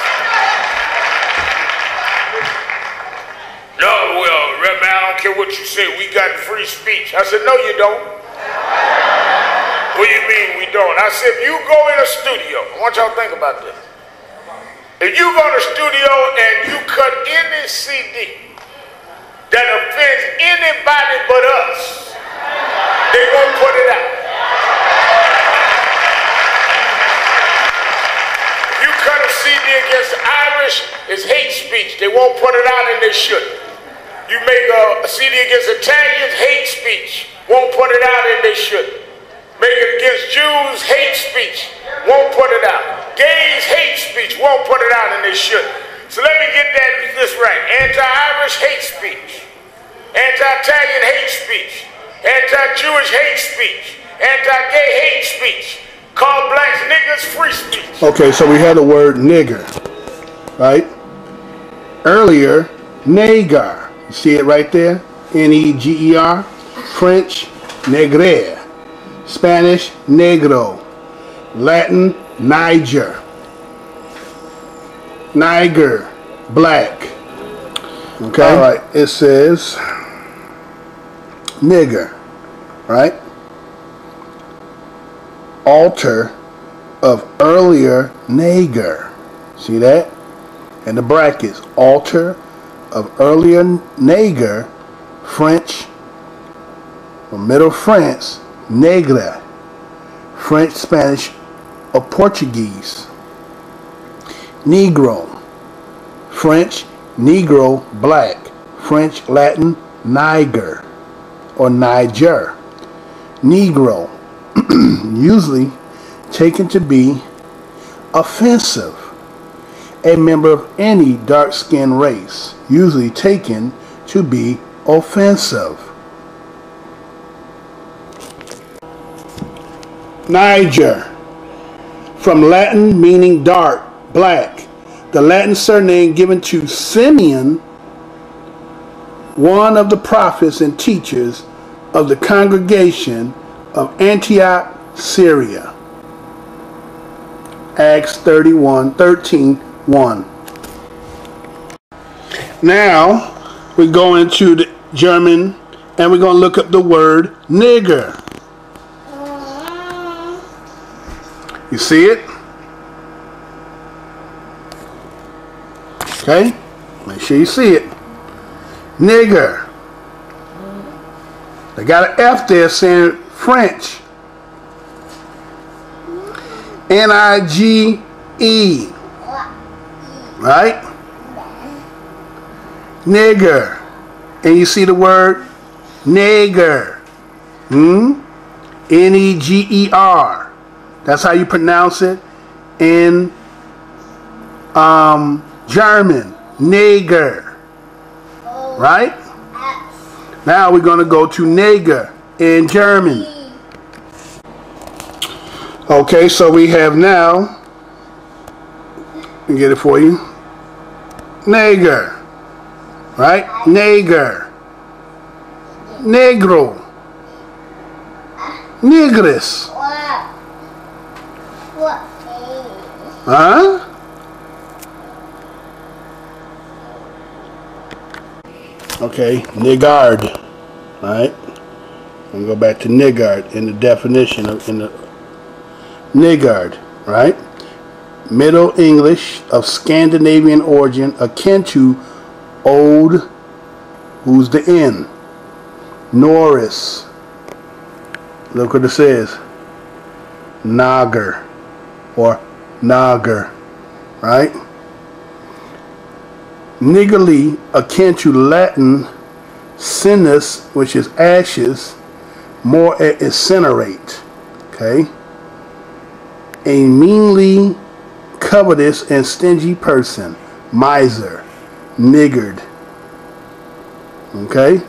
No, well, Reverend, I don't care what you say. We got free speech. I said, no, you don't. What do you mean we don't? I said, if you go in a studio, I want y'all to think about this. If you go to the studio and you cut any CD that offends anybody but us, they won't put it out. If you cut a CD against the Irish, it's hate speech. They won't put it out and they shouldn't. You make a CD against Italians, hate speech. Won't put it out and they shouldn't. Make it against Jews, hate speech. Won't put it out. Gays, hate speech. Won't put it out and they shouldn't. So let me get this right. Anti-Irish hate speech. Anti-Italian hate speech. Anti-Jewish hate speech. Anti-gay hate speech. Call blacks niggers free speech. Okay, so we had the word nigger, right? Earlier, negar. You see it right there? N-E-G-E-R. French, negre. Spanish, negro. Latin, Niger. Niger, black. Okay. All right. It says nigger, right? Alter of earlier nigger. See that? And the brackets. Alter of earlier nigger, French, or Middle France, negra. French, Spanish, or Portuguese. Negro. French, Negro, black. French, Latin, Niger or Niger. Negro. Usually taken to be offensive. A member of any dark-skinned race. Usually taken to be offensive. Niger. From Latin meaning dark, black. The Latin surname given to Simeon, one of the prophets and teachers of the congregation of Antioch, Syria. Acts 13:1. Now we're going to the German and we're going to look up the word nigger. You see it? Okay? Make sure you see it. Nigger. They got an F there saying French. N-I-G-E. Right? Nigger. And you see the word nigger. N-E-G-E-R. That's how you pronounce it in German. Nigger. Right? Now we're going to go to nigger in German. Okay, so we have now, let me get it for you, nigger, right? Nigger, negro, Negroes. Huh? Okay, niggard, right? I'm going to go back to niggard in the definition of, in the niggard, right? Middle English of Scandinavian origin, akin to old, who's the N? Norris. Look what it says. Nagger or Nagger, right? Niggardly, akin to Latin sinus, which is ashes, more incinerate, okay? A meanly covetous and stingy person, miser, niggard, okay?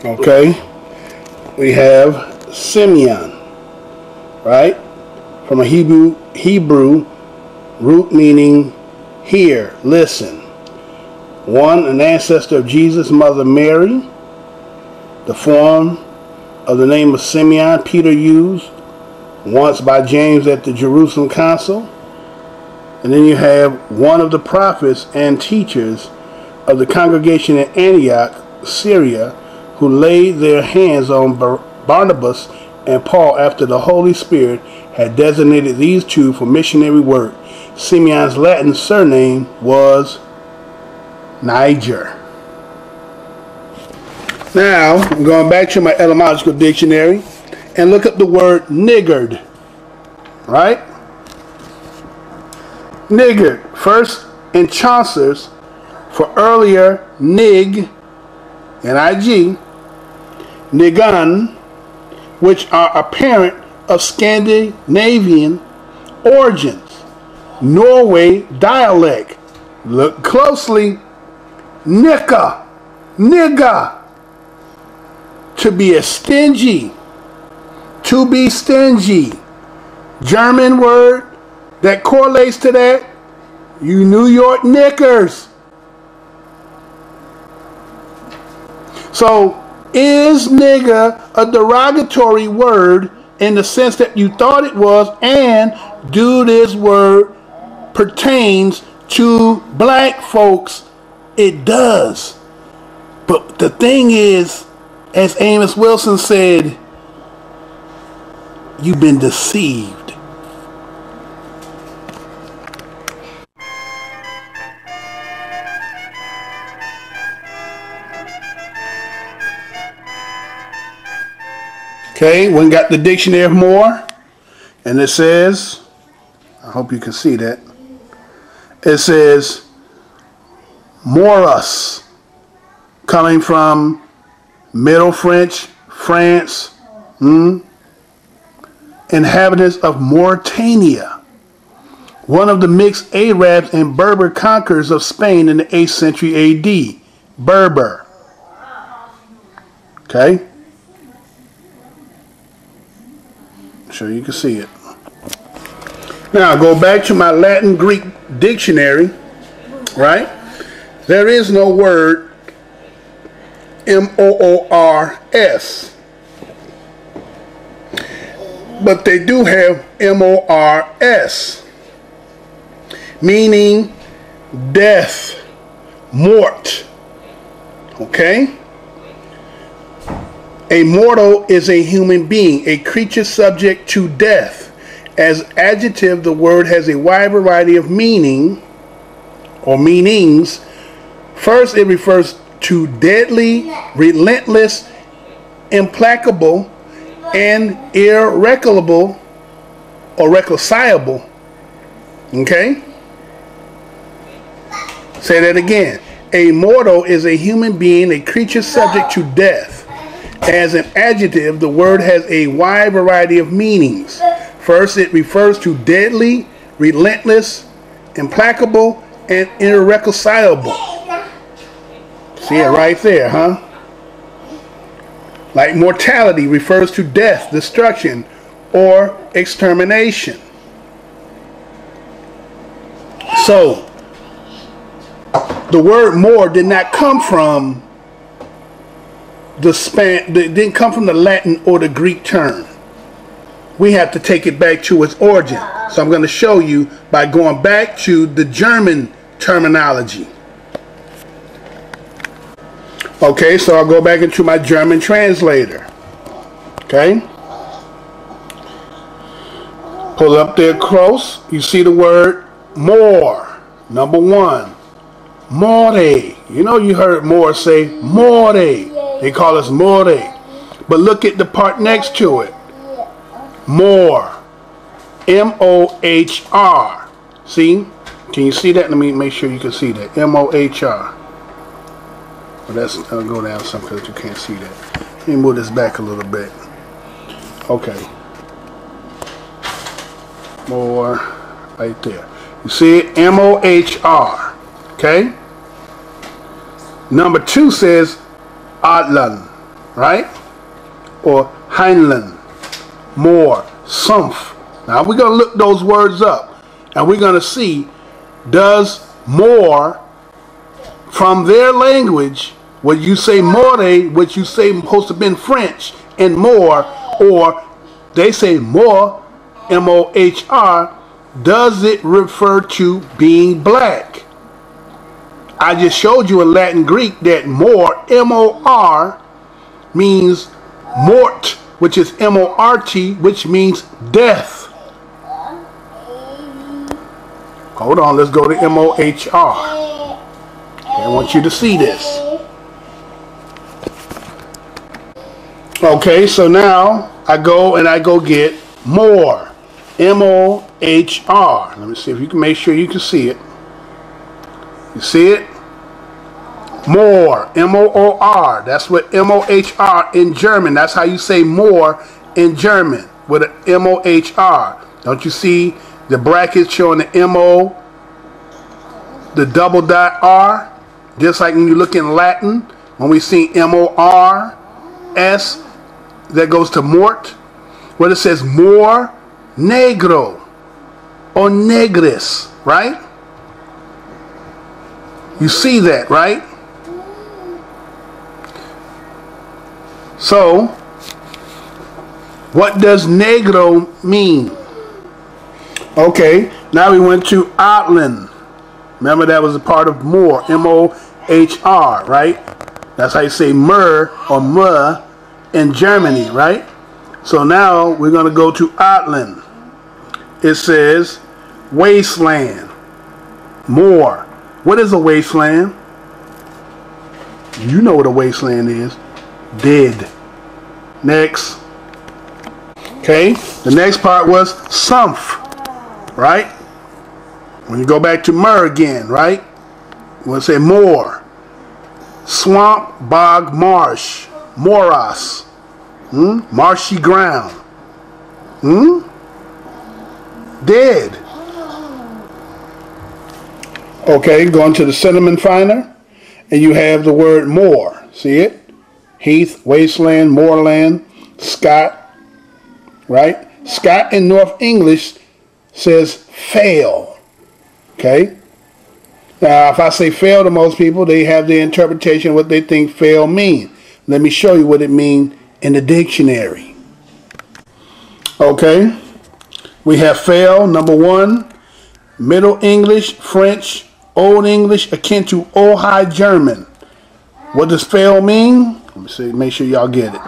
Okay, we have Simeon, right? From a Hebrew root meaning hear, listen. One, an ancestor of Jesus' mother Mary. The form of the name of Simeon Peter used once by James at the Jerusalem Council. And then you have one of the prophets and teachers of the congregation in Antioch, Syria, who laid their hands on Barnabas and Paul after the Holy Spirit had designated these two for missionary work. Simeon's Latin surname was Niger. Now, I'm going back to my etymological dictionary and look up the word niggard, right? Niggard, first in Chaucer's for earlier nig, N-I-G, nigun, which are apparent of Scandinavian origins. Norway dialect. Look closely. Nicka, nigga. To be a stingy. To be stingy. German word that correlates to that. You New York Knickers. So, is nigger a derogatory word in the sense that you thought it was, and do this word pertains to black folks? It does. But the thing is, as Amos Wilson said, you've been deceived. Okay, we got the dictionary of more, and it says, I hope you can see that, it says Morus, coming from Middle French, France, inhabitants of Mauritania, one of the mixed Arabs and Berber conquerors of Spain in the 8th century AD, Berber. Okay? So you can see it. Now go back to my Latin Greek dictionary, right? There is no word M-O-O-R-S, but they do have M-O-R-S, meaning death, mort, okay? A mortal is a human being, a creature subject to death. As adjective, the word has a wide variety of meaning or meanings. First, it refers to deadly, relentless, implacable, and irreconcilable or reconcilable. Okay? Say that again. A mortal is a human being, a creature subject to death. As an adjective, the word has a wide variety of meanings. First, it refers to deadly, relentless, implacable, and irreconcilable. See it right there, huh? Like mortality refers to death, destruction, or extermination. So, the word more did not come from didn't come from the Latin or the Greek term. We have to take it back to its origin. So I'm going to show you by going back to the German terminology. Okay, so I'll go back into my German translator. Okay. Pull up there close. You see the word more. Number one. More. You know you heard more say more. They call us more. But look at the part next to it. More. M-O-H-R. See? Can you see that? Let me make sure you can see that. M-O-H-R. Well, I'll go down some because you can't see that. Let me move this back a little bit. Okay. More. Right there. You see it? M-O-H-R. Okay? Number 2 says Adlan. Right? Or Heinlein. More. Sumpf. Now we're going to look those words up. And we're going to see, does more from their language, when you say more, which you say supposed to have been French, and more, or they say more, M-O-H-R, does it refer to being black? I just showed you in Latin Greek that more, M-O-R, means mort, which is M-O-R-T, which means death. Hold on, let's go to M-O-H-R. I want you to see this. Okay, so now I go get more. M-O-H-R. Let me see if you can make sure you can see it. You see it? More. M-O-O-R. That's what M-O-H-R in German. That's how you say more in German, with an M-O-H-R. Don't you see the brackets showing the M-O, the double dot R? Just like when you look in Latin, when we see M-O-R-S, that goes to mort, where it says more negro or negres, right? You see that, right? So, what does negro mean? Okay, now we went to Outland. Remember that was a part of more, M-O-H-R, right? That's how you say mer or mer in Germany, right? So now we're going to go to Outland. It says wasteland. More. What is a wasteland? You know what a wasteland is. Dead. Next. Okay. The next part was sumpf. Right? When you go back to mer again, right? We'll say more. Swamp, bog, marsh. Morass. Marshy ground. Dead. Okay, going to the cinnamon finder, and you have the word more. See it? Heath, wasteland, moorland, Scott. Right? Scott in North English says fail. Okay? Now, if I say fail to most people, they have their interpretation of what they think fail means. Let me show you what it means in the dictionary. Okay? We have fail, number 1, Middle English, French, Old English, akin to Old High German. What does fail mean? Let me see, make sure y'all get it.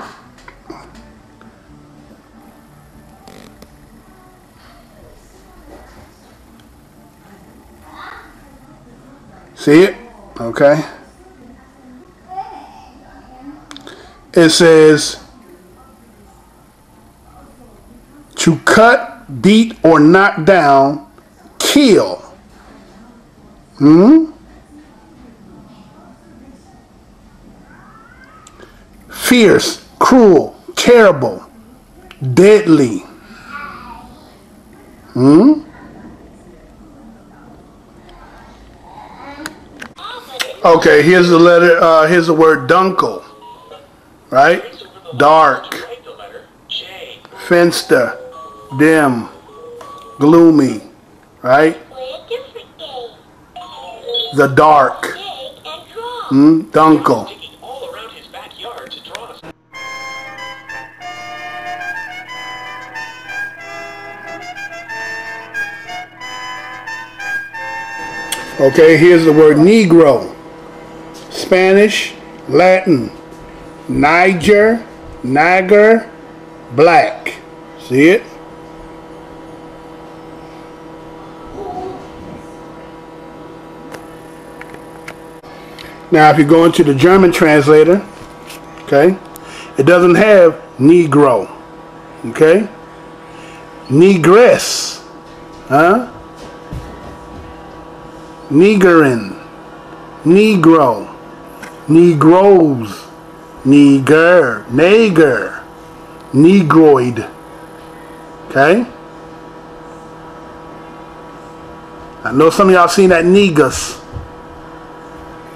See it? Okay. It says to cut, beat, or knock down, kill. Fierce, cruel, terrible, deadly. Okay, here's the letter. Here's the word dunkel, right? Dark, finster, dim, gloomy, right? The dark, dunkel. Okay, here's the word Negro. Spanish, Latin, Niger, Nigger, black. See it? Now, if you go into the German translator, okay, it doesn't have Negro, okay? Negress, huh? Niggerin, Negro, Negroes, Nigger, Nager, Negroid, okay? I know some of y'all seen that Niggers,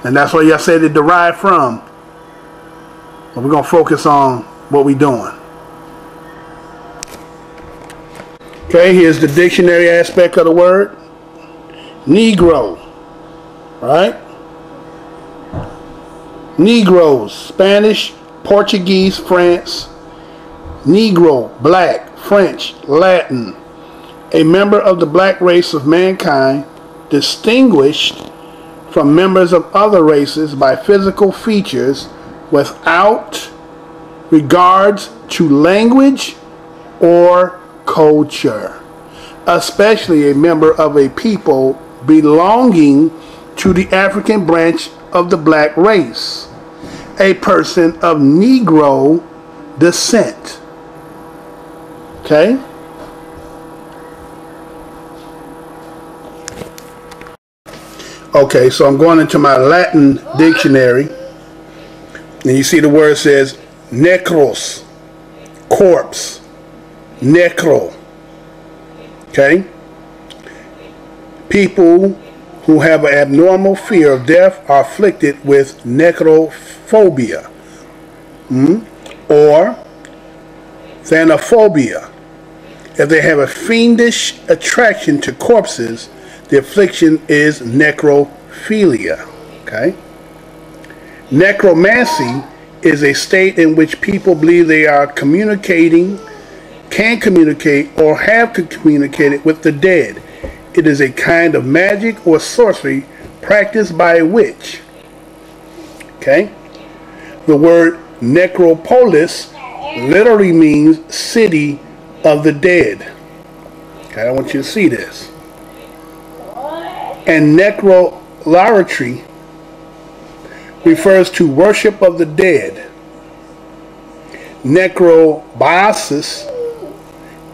and that's where y'all said it derived from. But we're going to focus on what we're doing. Okay, here's the dictionary aspect of the word. Negro, right? Negroes, Spanish, Portuguese, France. Negro, black, French, Latin. A member of the black race of mankind, distinguished from members of other races by physical features without regards to language or culture, especially a member of a people belonging to the African branch of the black race, a person of Negro descent. Okay? Okay, so I'm going into my Latin dictionary, and you see the word says necros, corpse, necro. Okay? People who have an abnormal fear of death are afflicted with necrophobia or thanophobia. If they have a fiendish attraction to corpses, the affliction is necrophilia. Okay? Necromancy is a state in which people believe they are communicating, can communicate, or have communicated with the dead. It is a kind of magic or sorcery practiced by a witch. Okay? The word necropolis literally means city of the dead. Okay, I want you to see this. And necrolatry refers to worship of the dead. Necrobiosis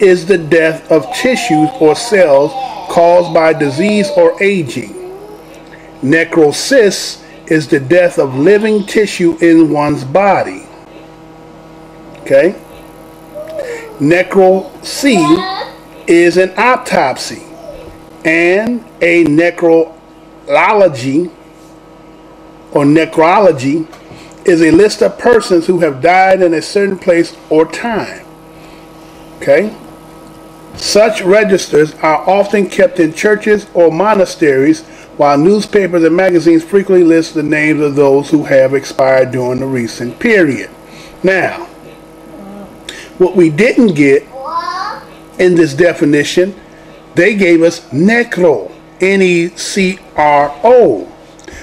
is the death of tissues or cells caused by disease or aging. Necrosis is the death of living tissue in one's body. Okay? Necropsy is an autopsy, and a necrology or necrology is a list of persons who have died in a certain place or time. Okay? Such registers are often kept in churches or monasteries, while newspapers and magazines frequently list the names of those who have expired during the recent period. Now, what we didn't get in this definition, they gave us necro, N-E-C-R-O,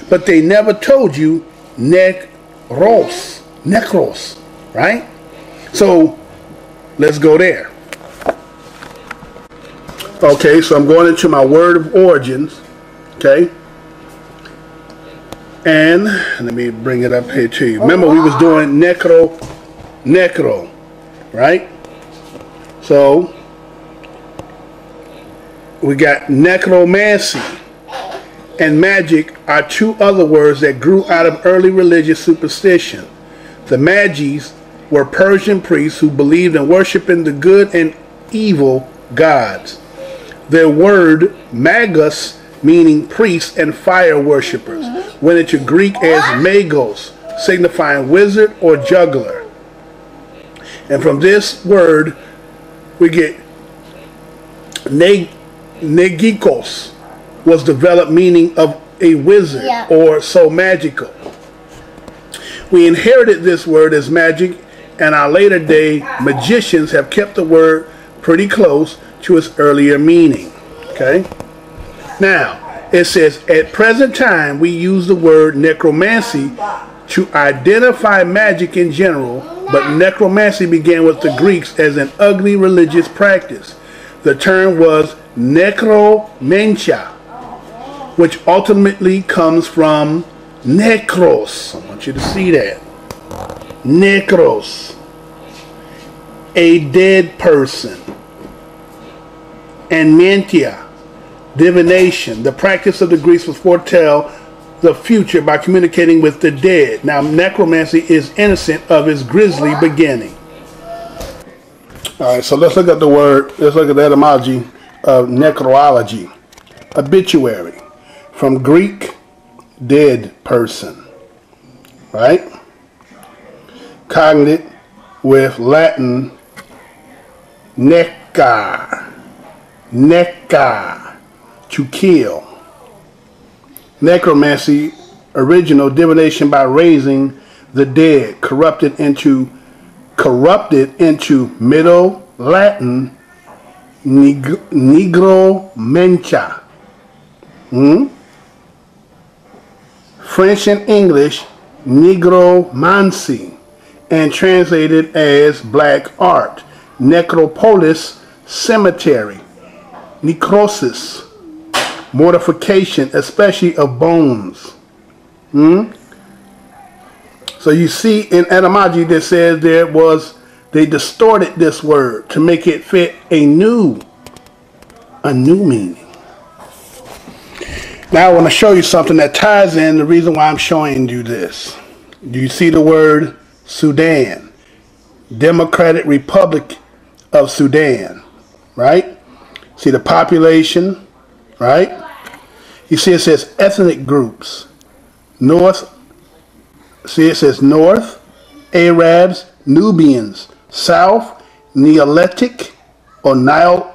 but they never told you necros, right? So let's go there. Okay, so I'm going into my word of origins, okay? And let me bring it up here to you. Remember, we was doing necro, right? So we got necromancy and magic are two other words that grew out of early religious superstition. The Magis were Persian priests who believed in worshiping the good and evil gods. Their word magus meaning priests and fire worshippers, went into Greek as magos, signifying wizard or juggler. And from this word, we get negikos, was developed meaning of a wizard or so magical. We inherited this word as magic, and our later day magicians have kept the word pretty close to its earlier meaning. Okay? Now, it says, at present time, we use the word necromancy to identify magic in general, but necromancy began with the Greeks as an ugly religious practice. The term was necromentia, which ultimately comes from necros. I want you to see that. Necros, a dead person. And mentia, divination. The practice of the Greeks was foretell the future by communicating with the dead. Now, necromancy is innocent of its grisly beginning. All right, so let's look at the word, let's look at the etymology of necrology. Obituary, from Greek, dead person, right? Cognate with Latin, necar, to kill. Necromancy, original divination by raising the dead, corrupted into Middle Latin nigromentia. French and English nigromancy, and translated as black art. Necropolis, cemetery. Necrosis, mortification, especially of bones. So you see in etymology that says they distorted this word to make it fit a new meaning. Now I want to show you something that ties in the reason why I'm showing you this. Do you see the word Sudan? Democratic Republic of Sudan, right? See the population, right? You see it says ethnic groups. North, see it says North, Arabs, Nubians. South, Neolithic or Nilotic,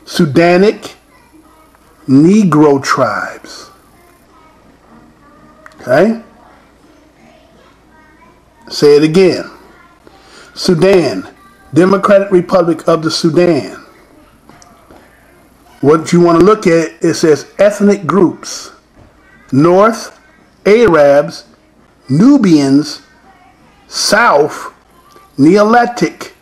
Sudanic, Negro tribes. Okay? Say it again. Sudan, Democratic Republic of the Sudan. What you want to look at, it says ethnic groups. North, Arabs, Nubians. South, Neolithic.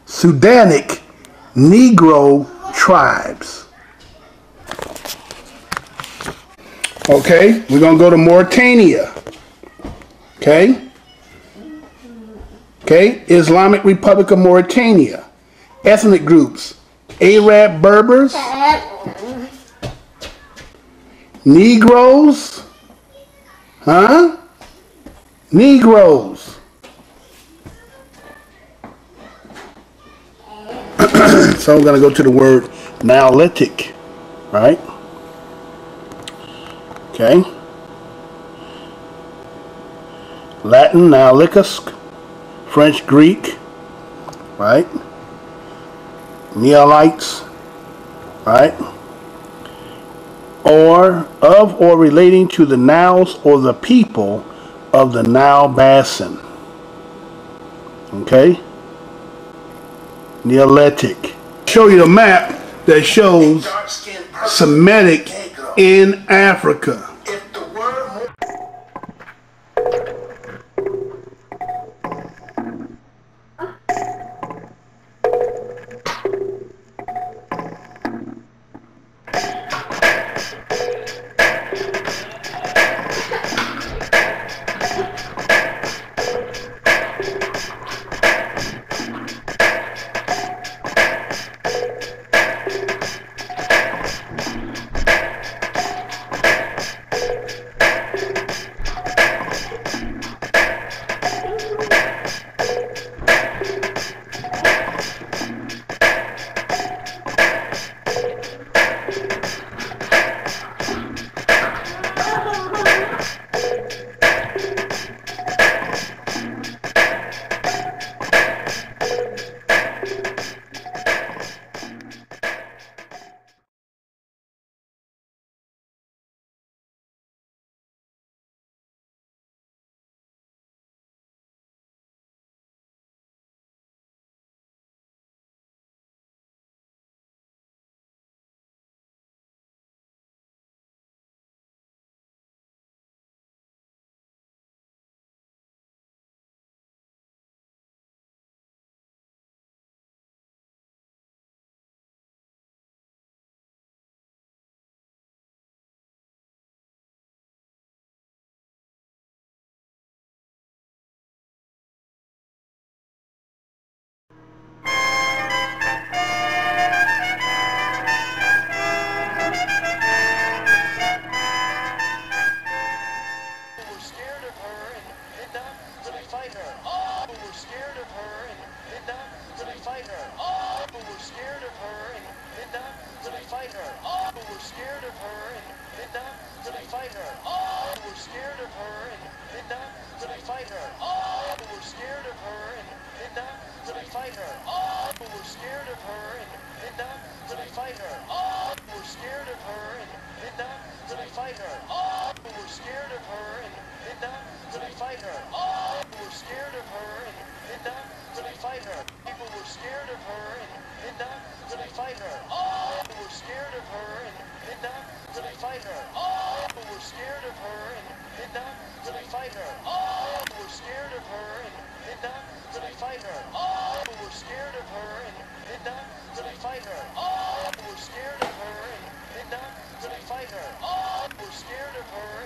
Sudanic, Negro tribes. Okay, we're going to go to Mauritania. Okay. Okay, Islamic Republic of Mauritania. Ethnic groups, Arab Berbers, Negroes, Negroes. So I'm going to go to the word Neolithic, right? Okay. Latin, Neolithicus, French, Greek, right? Neolites, right? Or of or relating to the Niles or the people of the Nile Basin. Okay? Neolithic. Show you a map that shows Semitic in Africa. fight her. Oh, we're scared of her and not gonna fight her. Oh, we're scared of her and not gonna fight her. Oh, we're scared of her and not gonna fight her. Oh, we're scared of her and not gonna fight her. Oh, we're scared of her and not gonna fight her. Oh, we're scared of her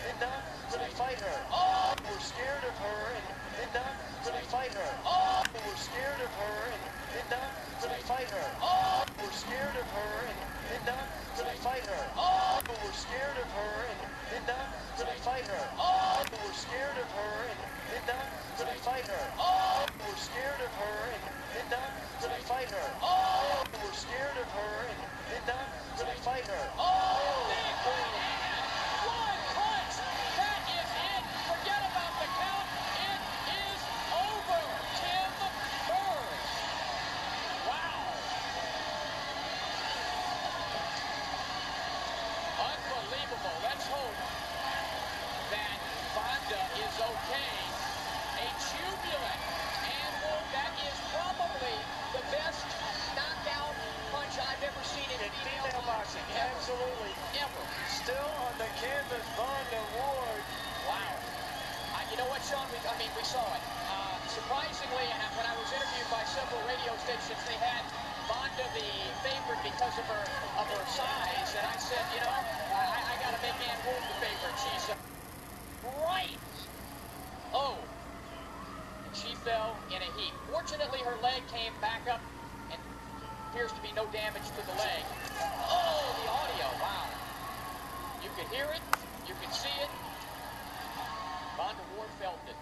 and not gonna fight her. Oh, we're scared of her and not gonna fight her. Oh, we're scared of her and not gonna fight her. Oh, we're scared of her and not gonna fight her. Oh, we're scared of her and not gonna fight her. Oh, we're scared of her and not gonna fight her. Oh, we're scared of her and not gonna fight her. Oh, we're scared of her and not gonna fight her. Oh, big right hand, one punch. That is it. Forget about the count. It is over. Tim Burns. Wow. Unbelievable. Let's hope that Vonda is okay. A jubilant animal. That is probably the best knockout punch I've ever seen in female boxing. Absolutely. Ever. Still on the canvas, Vonda Ward. Wow. You know what, Sean? We saw it. Surprisingly, when I was interviewed by several radio stations, they had Vonda the favorite because of her size, and I said, you know, I got to make Ann Wolfe the favorite. She's right. Oh, and she fell in a heap. Fortunately, her leg came back up, and appears to be no damage to the leg. Oh, the audio! Wow. You could hear it. You could see it. Vonda Ward felt it.